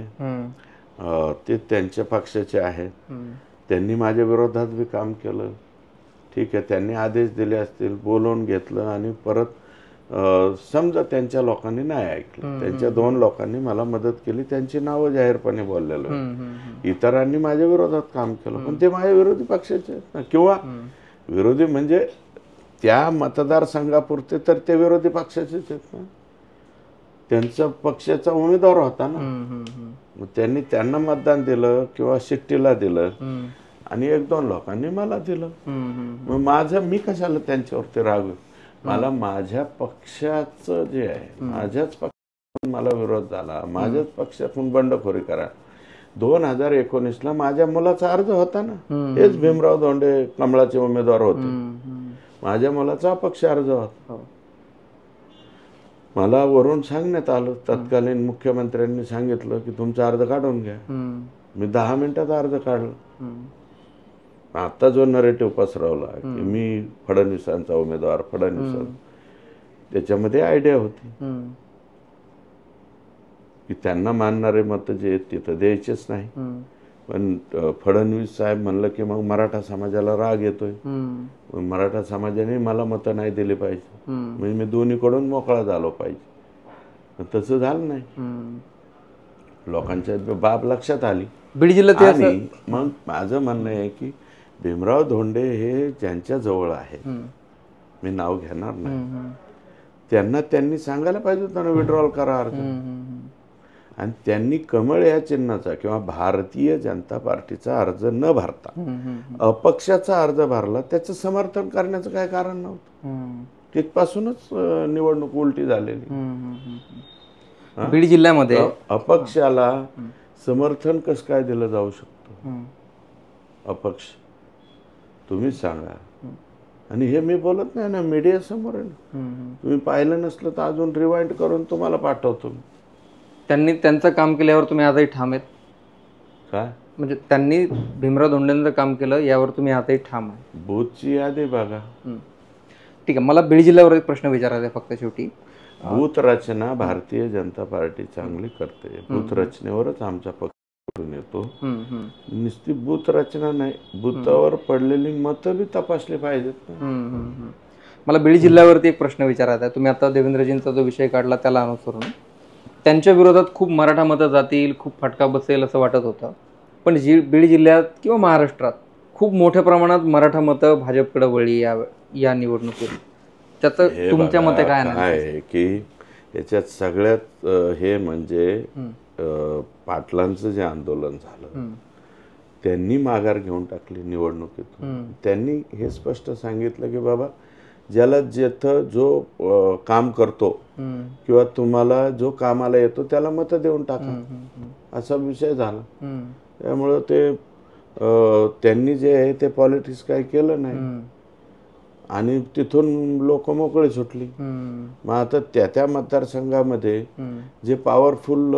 ते त्यांच्या पक्षाचे आहेत, त्यांनी माझ्या विरोधात बी काम केलं. ठीक आहे, त्यांनी आदेश दिले असतील, बोलवून घेतलं आणि परत समजा त्यांच्या लोकांनी नाही ऐकलं, त्यांच्या 2 लोकांनी मला मदत केली, त्यांची नावं जाहीरपणे बोललेलं, इतरांनी माझ्या विरोधात काम केलं, पण ते माझ्या विरोधी पक्षाचे आहेत ना. किंवा विरोधी म्हणजे त्या मतदारसंघापुरते तर ते विरोधी पक्षाचेच आहेत ना, त्यांचा पक्षाचा उमेदवार होता ना. मग त्यांना मतदान दिलं किंवा शिट्टीला दिलं आणि 1-2 लोकांनी मला दिलं. मग माझं मी कशाला त्यांच्यावरती रागू? मला माझ्या पक्षाचं जे आहे, माझ्याच पक्षातून मला विरोध झाला, माझ्याच पक्षातून बंडखोरी करा. 2019ला माझ्या मुलाचा अर्ज होता ना, हेच भीमराव धोंडे कमळाचे उमेदवार होते, माझ्या मुलाचा अपक्ष अर्ज होता. मला वरून सांगण्यात आलं, तत्कालीन मुख्यमंत्र्यांनी सांगितलं की तुमचा अर्ज काढून घ्या. मी 10 मिनिटात अर्ज काढला. आता जो नरेटिव्ह पसरवला की मी फडणवीसांचा उमेदवार, त्याच्यामध्ये आयडिया होती की त्यांना मानणारे मत जे आहेत तिथं द्यायचेच नाही. पण फडणवीस साहेब म्हणलं की मग मराठा समाजाला राग येतोय, मराठा समाजाने मला मतं नाही दिली पाहिजे, म्हणजे मी दोन्हीकडून मोकळा झालो पाहिजे. तसं झालं नाही, लोकांच्या बाब लक्षात आली बीड जिल्ह्यात. आणि मग माझं म्हणणं आहे की भीमराव धोंडे हे ज्यांच्या जवळ आहेत, मी नाव घेणार नाही, त्यांनी सांगायला पाहिजे होतं ना विड्रॉल करा अर्ज. आणि त्यांनी कमळ या चिन्हाचा किंवा भारतीय जनता पार्टीचा अर्ज न भरता अपक्षाचा अर्ज भरला, त्याचं समर्थन करण्याचं काय कारण नव्हतं. तिथपासूनच निवडणूक उलटी झालेली. बीड जिल्ह्यामध्ये अपक्षाला समर्थन कसं काय दिलं जाऊ शकतं? अपक्ष तुम्हीच सांगा. आणि हे मी बोलत नाही ना, मीडिया समोर आहे ना. तुम्ही पाहिलं नसलं तर अजून रिवाइंड करून तुम्हाला पाठवतो. त्यांनी त्यांचं काम केल्यावर तुम्ही आजही ठाम आहेत? काय म्हणजे त्यांनी भीमराव धोंडेंचं काम केलं यावर तुम्ही आजही ठाम आहे? बूथची यादी बघा. ठीक आहे, मला बीड जिल्ह्यावर एक प्रश्न विचारायचा आहे फक्त शेवटी. बूथ रचना भारतीय जनता पार्टी चांगली करते. बूथ रचनेवरच आमचा पक्ष येतो. नुसती बूथ रचना नाही, बूथावर पडलेली मतं बी तपासली पाहिजेत ना. मला बीड जिल्ह्यावरती एक प्रश्न विचारायचा आहे. तुम्ही आता देवेंद्रजींचा जो विषय काढला त्याला अनुसरून त्यांच्या विरोधात खूप मराठा मतं जातील, खूप फटका बसेल असं वाटत होतं. पण बीड जिल्ह्यात किंवा महाराष्ट्रात खूप मोठ्या प्रमाणात मराठा मतं भाजपकडे वळली या निवडणुकीत. त्याचं तुमच्या मते काय आहे की याच्यात सगळ्यात हे म्हणजे पाटलांचं जे आंदोलन झालं, त्यांनी माघार घेऊन टाकली निवडणुकीतून. त्यांनी हे स्पष्ट सांगितलं की बाबा, ज्याला जिथं जो काम करतो किंवा तुम्हाला जो कामाला येतो त्याला मतं देऊन टाका, असा विषय झाला. त्यामुळं ते त्यांनी जे आहे ते पॉलिटिक्स काही केलं नाही आणि तिथून लोक मोकळे सुटली. मग आता त्या मतदारसंघामध्ये जे पॉवरफुल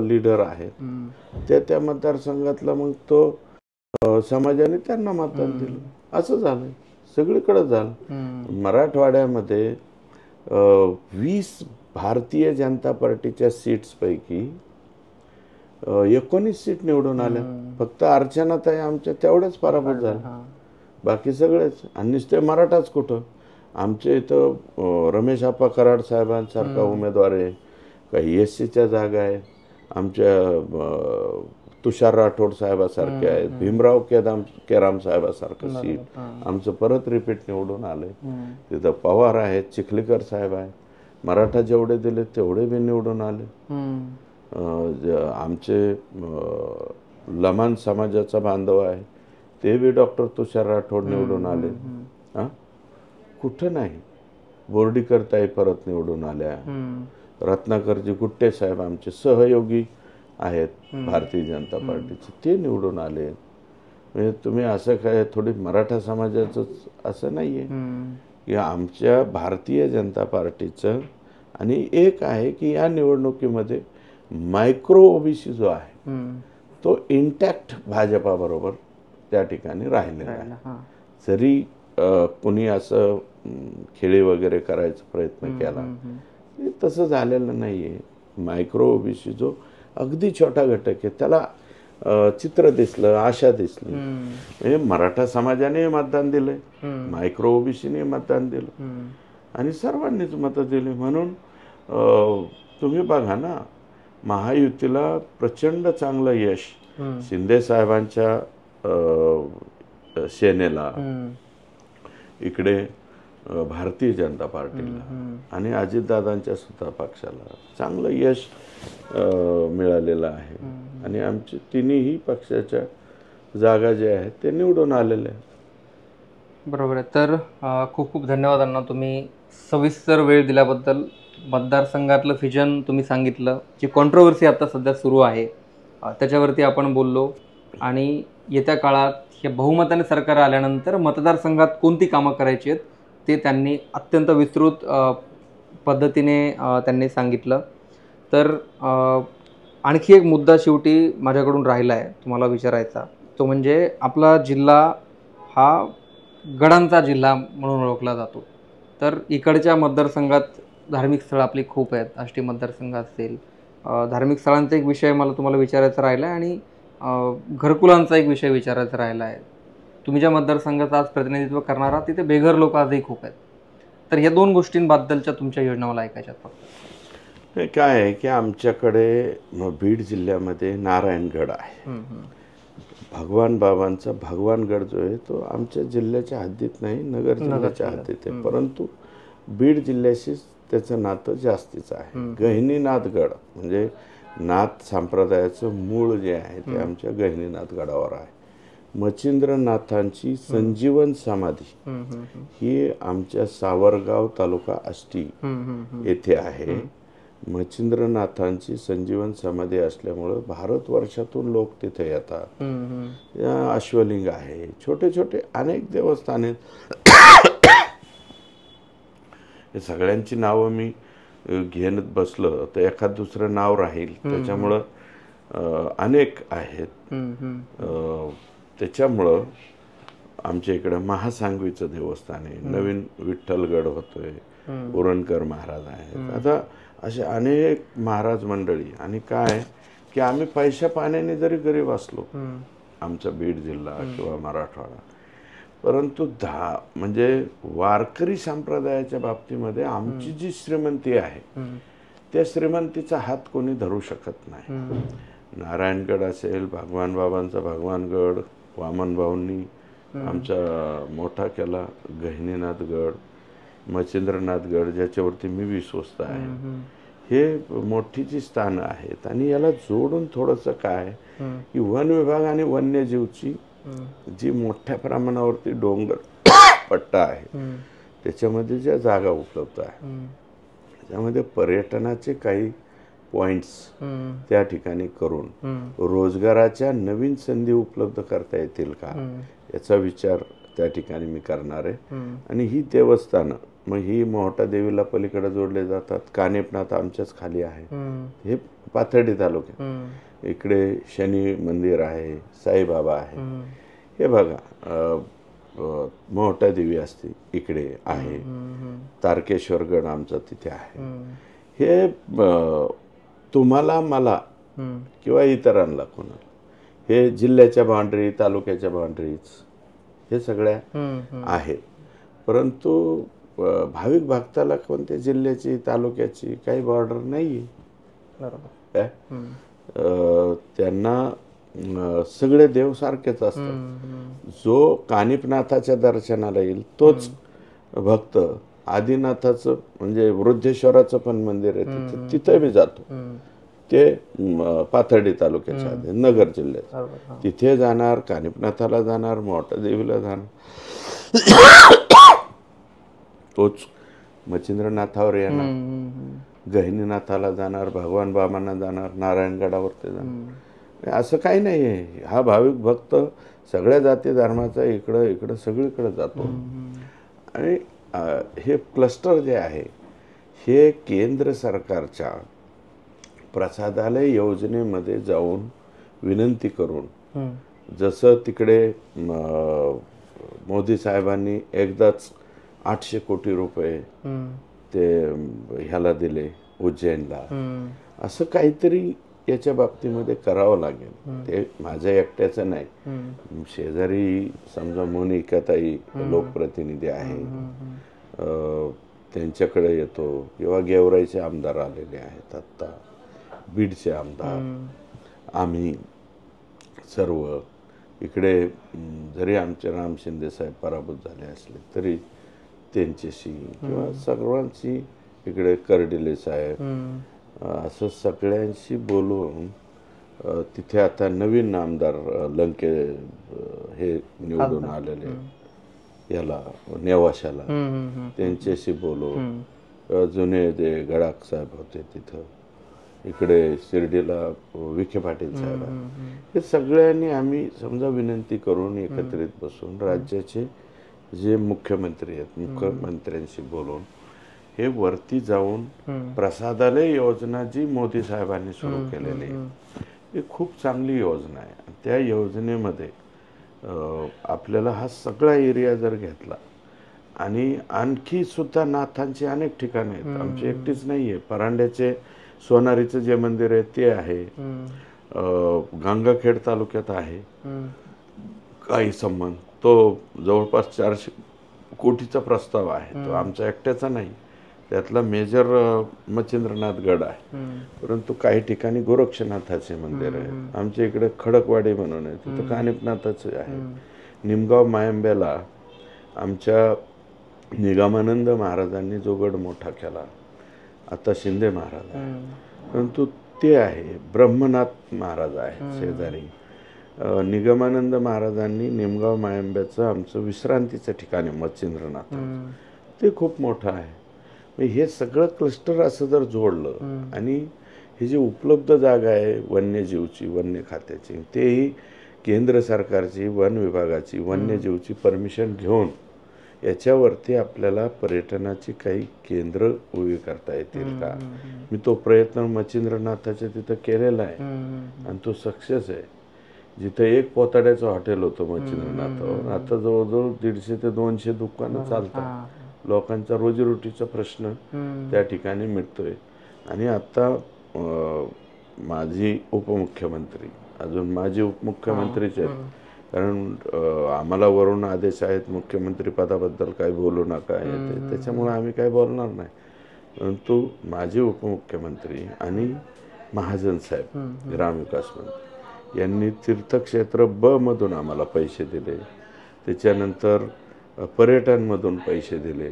लीडर आहेत त्या मतदारसंघातला मग तो समाजाने त्यांना मतदान दिलं. असं झालं, सगळीकडे झालं. मराठवाड्यामध्ये 20 भारतीय जनता पार्टीच्या सीट्सपैकी 19 सीट निवडून आल्या. फक्त अर्चनाताई आमच्या तेवढ्याच पराभूत झाल्या, बाकी सगळेच. आणि नुसते मराठाच कुठं, आमच्या इथं रमेश आप्पा कराड साहेबांसारखा उमेदवार आहे, काही SCच्या जागा आहेत. आमच्या तुषार राठोड साहेबासारखे आहेत, भीमराव केराम साहेबासारखं सीट आमचं परत रिपीट निवडून आले. तिथं पवार आहेत, चिखलीकर साहेब आहेत. मराठा जेवढे दिले तेवढे बी निवडून आले. आमचे लमाण समाजाचा बांधव आहे ते बी डॉक्टर तुषार राठोड निवडून आले. कुठं नाही. बोर्डीकर ताई परत निवडून आल्या. रत्नाकरजी गुट्टे साहेब आमचे सहयोगी आहेत भारतीय जनता पार्टीचे, ते निवडून आले. म्हणजे तुम्ही असं काय थोडी मराठा समाजाचं असं नाहीये की आमच्या भारतीय जनता पार्टीचं. आणि एक आहे की या निवडणुकीमध्ये मायक्रो ओबीसी जो आहे तो इंटॅक्ट भाजपाबरोबर त्या ठिकाणी राहिलेला आहे. जरी कोणी असं खेळी वगैरे करायचा प्रयत्न केला तसं झालेलं नाहीये. मायक्रो ओबीसी जो अगदी छोटा घटक आहे त्याला चित्र दिसलं, आशा दिसली. म्हणजे मराठा समाजाने मतदान दिलंय, मायक्रो ओबीसीने मतदान दिलं आणि सर्वांनीच मतं दिली. म्हणून तुम्ही बघा ना, महायुतीला प्रचंड चांगलं यश शिंदे साहेबांच्या सेनेला, इकडे भारतीय जनता पार्टीला आणि अजितदादांच्या सुद्धा पक्षाला चांगलं यश मिळालेलं आहे. आणि आमचे तिन्ही पक्षाच्या जागा जे आहेत ते निवडून आलेले आहेत. बरोबर आहे. तर खूप खूप धन्यवाद अण्णा, तुम्ही सविस्तर वेळ दिल्याबद्दल. मतदारसंघातलं फिजन तुम्ही सांगितलं, जी कॉन्ट्रोवर्सी आता सध्या सुरू आहे त्याच्यावरती आपण बोललो. आणि येत्या काळात हे बहुमताने सरकार आल्यानंतर मतदारसंघात कोणती कामं करायची आहेत ते त्यांनी अत्यंत विस्तृत पद्धतीने त्यांनी सांगितलं. तर आणखी एक मुद्दा शेवटी माझ्याकडून राहिला आहे तुम्हाला विचारायचा, तो म्हणजे आपला जिल्हा हा गडांचा जिल्हा म्हणून ओळखला जातो. तर इकडच्या मतदारसंघात धार्मिक स्थळं आपली खूप आहेत. आष्टी मतदारसंघ असेल, धार्मिक स्थळांचा एक विषय मला तुम्हाला विचारायचा राहिला आहे आणि घरकुलांचा एक विषय विचारायचा राहिला आहे. तुम्ही ज्या मतदारसंघाचं आज प्रतिनिधित्व करणार आहात तिथे बेघर लोक आजही खूप आहेत. तर या दोन गोष्टींबद्दलच्या तुमच्या योजना मला ऐकायच्यात फक्त. हे काय आहे की आमच्याकडे बीड जिल्ह्यामध्ये नारायणगड आहे. भगवान बाबांचा भगवानगड जो आहे तो आमच्या जिल्ह्याच्या हद्दीत नाही, नगर जिल्ह्याच्या हद्दीत आहे. परंतु बीड जिल्ह्याशी त्याचं नातं जास्तीचं आहे. गहिनीनाथगड म्हणजे नाथ संप्रदायाचं मूळ जे आहे ते आमच्या गहिनीनाथ गडावर आहे. मच्छिंद्रनाथांची संजीवन समाधी ही आमच्या सावरगाव तालुका आष्टी येथे आहे. मच्छिंद्रनाथांची संजीवन समाधी असल्यामुळं भारतवर्षातून लोक तिथे येतात. अश्वलिंग आहे, छोटे छोटे अनेक देवस्थान आहेत हे सगळ्यांची नावं मी घेत बसलं तर एखाद दुसरं नाव राहील, त्याच्यामुळं अनेक आहेत. त्याच्यामुळं आमच्या इकडं महासांगवीचं देवस्थान आहे, नवीन विठ्ठलगड होतोय, उरणकर महाराज आहेत. आता असे अनेक महाराज मंडळी. आणि काय की आम्ही पैशा पाण्याने जरी गरीब असलो, आमचा बीड जिल्हा किंवा मराठवाडा, परंतु म्हणजे वारकरी संप्रदायाच्या बाबतीमध्ये आमची जी श्रीमंती आहे त्या श्रीमंतीचा हात कोणी धरू शकत नाही. नारायणगड असेल, भगवान बाबांचा भगवानगड, वामनभाऊंनी आमचा मोठा केला, गहिनीनाथगड, मच्छिंद्रनाथगड, ज्याच्यावरती मी विश्वस्त आहे, हे मोठी जी स्थानं आहेत. आणि याला जोडून थोडंसं काय की वन विभाग आणि वन्यजीवची जी मोठ्या प्रमाणावरती डोंगर पट्टा आहे, त्याच्यामध्ये ज्या जागा उपलब्ध आहे, त्यामध्ये पर्यटनाचे काही पॉइंट्स त्या ठिकाणी करून रोजगाराच्या नवीन संधी उपलब्ध करता येतील का, याचा विचार त्या ठिकाणी मी करणार आहे. आणि ही देवस्थानं मग ही मोहटा देवीला पलीकडे जोडले जातात. कानिफनाथ आमच्याच खाली आहे, हे पाथर्डी तालुक्यात. इकडे शनी मंदिर आहे, साईबाबा आहे. हे बघा, मोहटा देवी असते इकडे आहे, तारकेश्वरगड आमचा तिथे आहे. हे तुम्हाला, मला किंवा इतरांना कोणाला हे जिल्ह्याच्या बाउंड्री, तालुक्याच्या बाउंड्रीज हे सगळ्या आहेत. परंतु भाविक भक्ताला कोणत्या जिल्ह्याची, तालुक्याची काही बॉर्डर नाही आहे. त्यांना सगळे देव सारखेच असतात. जो कानिफनाथाच्या दर्शनाला येईल तोच भक्त आदिनाथाचं म्हणजे वृद्धेश्वराचं पण मंदिर आहे, तिथे बी जातो. ते पाथर्डी तालुक्याच्या आधी नगर जिल्ह्यात, तिथे जाणार, कानिफनाथाला जाणार, मोठा देवीला जाणार, तोच मच्छिंद्रनाथावर येणार, गहिनीनाथाला जाणार, भगवान बाबांना जाणार, नारायणगडावरती जाणार. असं काही नाही आहे. हा भाविक भक्त सगळ्या जाती धर्माचा इकडं इकडं सगळीकडे जातो. आणि हे क्लस्टर जे आहे हे केंद्र सरकारच्या प्रसादालय योजनेमध्ये जाऊन विनंती करून, जसं तिकडे मोदी साहेबांनी एकदाच 800 कोटी रुपये ते ह्याला दिले उज्जैनला, असं काहीतरी याच्या बाबतीमध्ये करावं लागेल. ते माझ्या एकट्याचं नाही, शेजारी समजा मोनिकाताई लोकप्रतिनिधी आहे, त्यांच्याकडे येतो, किंवा गेवराईचे आमदार आलेले आहेत, आत्ता बीडचे आमदार, आम्ही सर्व इकडे, जरी आमचे राम शिंदे साहेब पराभूत झाले असले तरी त्यांच्याशी किंवा सर्वांशी, इकडे कर्डिले साहेब, असं सगळ्यांशी बोलून तिथे आता नवीन आमदार लंके हे निवडून आलेले याला नेवाशाला, त्यांच्याशी बोलून, जुने जे गडाख साहेब होते तिथं, इकडे शिर्डीला विखे पाटील साहेब, हे सगळ्यांनी आम्ही समजा विनंती करून एकत्रित बसून राज्याचे जे मुख्यमंत्री आहेत, मुख्यमंत्र्यांशी बोलून हे वरती जाऊन प्रसादालय योजना जी मोदी साहेबांनी सुरू केलेली आहे, ही खूप चांगली योजना आहे. त्या योजनेमध्ये आपल्याला हा सगळा एरिया जर घेतला, आणि आणखी सुद्धा नाथांची अनेक ठिकाणे आहेत, आमची एकटीच नाही आहे. परांड्याचे सोनारीचं जे मंदिर आहे ते आहे, गंगाखेड तालुक्यात आहे काही संबंध, तो जवळपास 400 कोटीचा प्रस्ताव आहे, तो आमचा एकट्याचा नाही. त्यातला मेजर मच्छिंद्रनाथ गड आहे, परंतु काही ठिकाणी गोरक्षनाथाचे मंदिर आहे. आमच्या इकडे खडकवाडी म्हणून आहे, तिथं कानिफनाथाचे आहे. निमगाव मायंब्याला आमच्या निगमानंद महाराजांनी जो गड मोठा केला, आता शिंदे महाराज आहे, परंतु ते आहे. ब्रह्मनाथ महाराज आहे शेजारी. निगमानंद महाराजांनी निमगाव मायंब्याचं आमचं विश्रांतीचं ठिकाण आहे मच्छिंद्रनाथ, ते खूप मोठं आहे. हे सगळं क्लस्टर असं जर जोडलं, आणि ही जी उपलब्ध जागा आहे वन्यजीवची, वन्य खात्याची, तेही केंद्र सरकारची, वन विभागाची, वन्यजीवची परमिशन घेऊन याच्यावरती आपल्याला पर्यटनाची काही केंद्र उभी करता येतील का. मी तो प्रयत्न मच्छिंद्रनाथाच्या तिथं केलेला आहे आणि तो सक्सेस आहे. जिथं एक पोताड्याचं हॉटेल होतं मच्छिंद्रनाथावर, आता जवळजवळ 150 ते 200 दुकानं चालतात. लोकांचा रोजीरोटीचा प्रश्न त्या ठिकाणी मिटतोय. आणि आता माजी उपमुख्यमंत्री, अजून माजी उपमुख्यमंत्रीच आहेत, कारण आम्हाला वरून आदेश आहेत मुख्यमंत्री पदाबद्दल काही बोलू नका येते, त्याच्यामुळे आम्ही काही बोलणार नाही. परंतु माजी उपमुख्यमंत्री आणि महाजन साहेब ग्रामविकास मंत्री यांनी तीर्थक्षेत्र ब मधून आम्हाला पैसे दिले, त्याच्यानंतर पर्यटनमधून पैसे दिले.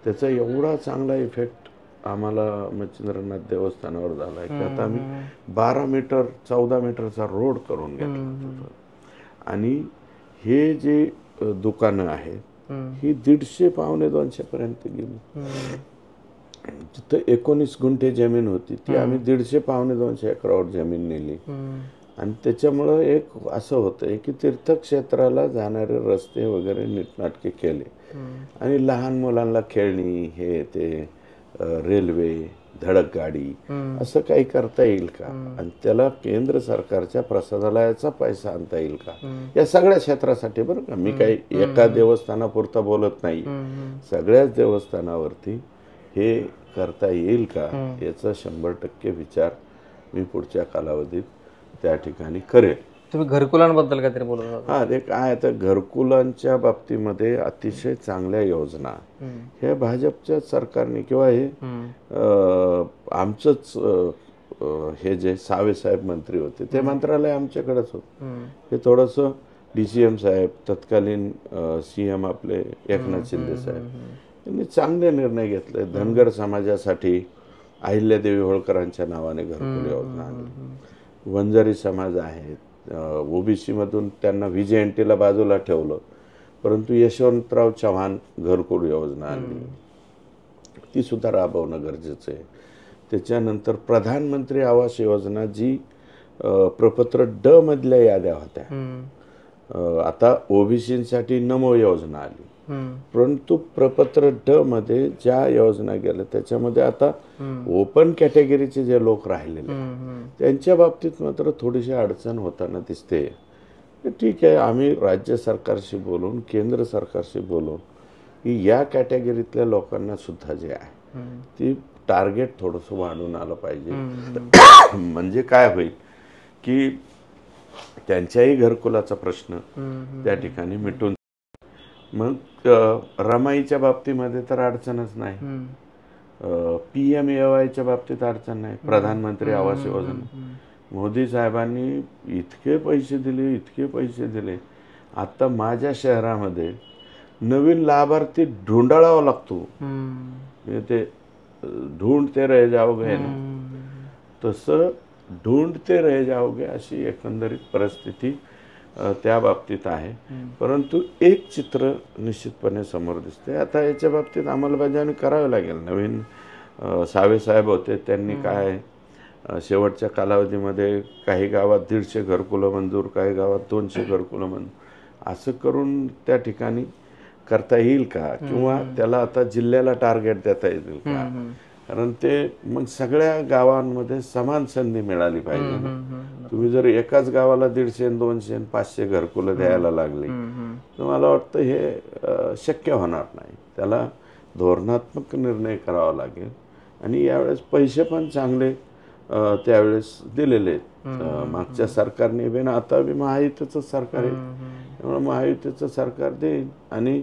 त्याचा एवढा चांगला इफेक्ट आम्हाला मच्छिंद्रनाथ देवस्थानावर झाला आहे की आता आम्ही 12 मीटर 14 मीटरचा रोड करून घेतला. आणि हे जे दुकानं आहेत ही 150 पावणे 200 पर्यंत गेली. तिथं 19 गुंठे जमीन होती, ती आम्ही 150 पावणे 200 एकरावर जमीन नेली. आणि त्याच्यामुळं एक असं होतं की तीर्थक्षेत्राला जाणारे रस्ते वगैरे नीटनाटके केले. आणि लहान मुलांना खेळणी, हे ते रेल्वे, धडक गाडी, असं काही करता येईल का. आणि त्याला केंद्र सरकारच्या प्रसादालयाचा पैसा आणता येईल का, या सगळ्या क्षेत्रासाठी. बरं का, मी काही एका देवस्थानापुरता बोलत नाही, सगळ्याच देवस्थानावरती हे करता येईल का याचा 100% विचार मी पुढच्या कालावधीत त्या ठिकाणी करेल. तुम्ही घरकुलांबद्दल काहीतरी बोलत होता. हा, ते काय आता घरकुलांच्या बाबतीमध्ये अतिशय चांगल्या योजना हे भाजपच्या सरकारने किंवा हे आमचंच हे जे सावे साहेब मंत्री होते ते मंत्रालय आमच्याकडेच होतं. हे थोडंसं DCM साहेब, तत्कालीन CM आपले एकनाथ शिंदे साहेब यांनी चांगले निर्णय घेतले. धनगर समाजासाठी अहिल्यादेवी होळकरांच्या नावाने घरकुल योजना आली. वंजारी समाज आहेत, OBC मधून त्यांना VJNTला बाजूला ठेवलं, परंतु यशवंतराव चव्हाण घरकुल योजना आणली, ती सुद्धा राबवणं गरजेचं आहे. त्याच्यानंतर प्रधानमंत्री आवास योजना जी प्रपत्र ड मधल्या याद्या होत्या, आता OBCसाठी नमो योजना आली. परंतु प्रपत्र ड मध्ये ज्या योजना गेल्या त्याच्यामध्ये आता ओपन कॅटेगरीचे जे लोक राहिलेले त्यांच्या बाबतीत मात्र थोडीशी अडचण होताना दिसते. ठीक आहे, आम्ही राज्य सरकारशी बोलून, केंद्र सरकारशी बोलून की या कॅटेगरीतल्या लोकांना सुद्धा जे आहे ती टार्गेट थोडंसं वाढून आलं पाहिजे. म्हणजे काय होईल की त्यांच्याही घरकुलाचा प्रश्न त्या ठिकाणी मिटून. मग रमाईच्या बाबतीमध्ये तर अडचणच नाही, PMAYच्या बाबतीत अडचण नाही, प्रधानमंत्री आवास योजना. मोदी साहेबांनी इतके पैसे दिले, इतके पैसे दिले. आता माझ्या शहरामध्ये नवीन लाभार्थी ढूंढाळावा लागतो. ते ढूंढते रह जाओगे ना, तसं ढूंढते रह जाओगे अशी एकंदरीत परिस्थिती त्या बाबतीत आहे. परंतु एक चित्र निश्चितपणे समोर दिसते. आता याच्या बाबतीत अंमलबजावणी करावी लागेल. नवीन सावे साहेब होते, त्यांनी काय शेवटच्या कालावधीमध्ये काही गावात 150 घरकुलं मंजूर, काही गावात 200 घरकुलं मंजूर, असं करून त्या ठिकाणी करता येईल का, किंवा त्याला आता जिल्ह्याला टार्गेट देता येईल का. कारण ते मग सगळ्या गावांमध्ये समान संधी मिळाली पाहिजे. तुम्ही जर एकाच गावाला 150, 200, 500 घरकुलं द्यायला लागली तर मला वाटतं हे शक्य होणार नाही. त्याला धोरणात्मक निर्णय करावा लागेल. आणि यावेळेस पैसे पण चांगले त्यावेळेस दिलेले आहेत मागच्या सरकारने बी, आता बी महायुतीचं सरकार आहे, त्यामुळे महायुतीचं सरकार देईल. आणि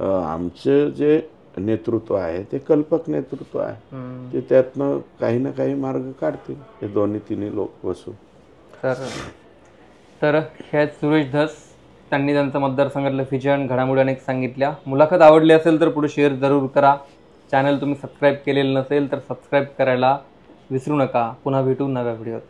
आमचे जे नेतृत्व आहे ते कल्पक नेतृत्व आहे, ते त्यातनं काही ना काही मार्ग काढतील हे दोन्ही तिन्ही लोक बसून. तर हे सुरेश धस, त्यांनी त्यांचं मतदारसंघातलं व्हिजन, घडामोडी अनेक सांगितल्या. मुलाखत आवडली असेल तर पुढे शेअर जरूर करा. चॅनल तुम्ही सबस्क्राईब केलेलं नसेल तर सबस्क्राईब करायला विसरू नका. पुन्हा भेटू नव्या व्हिडिओत.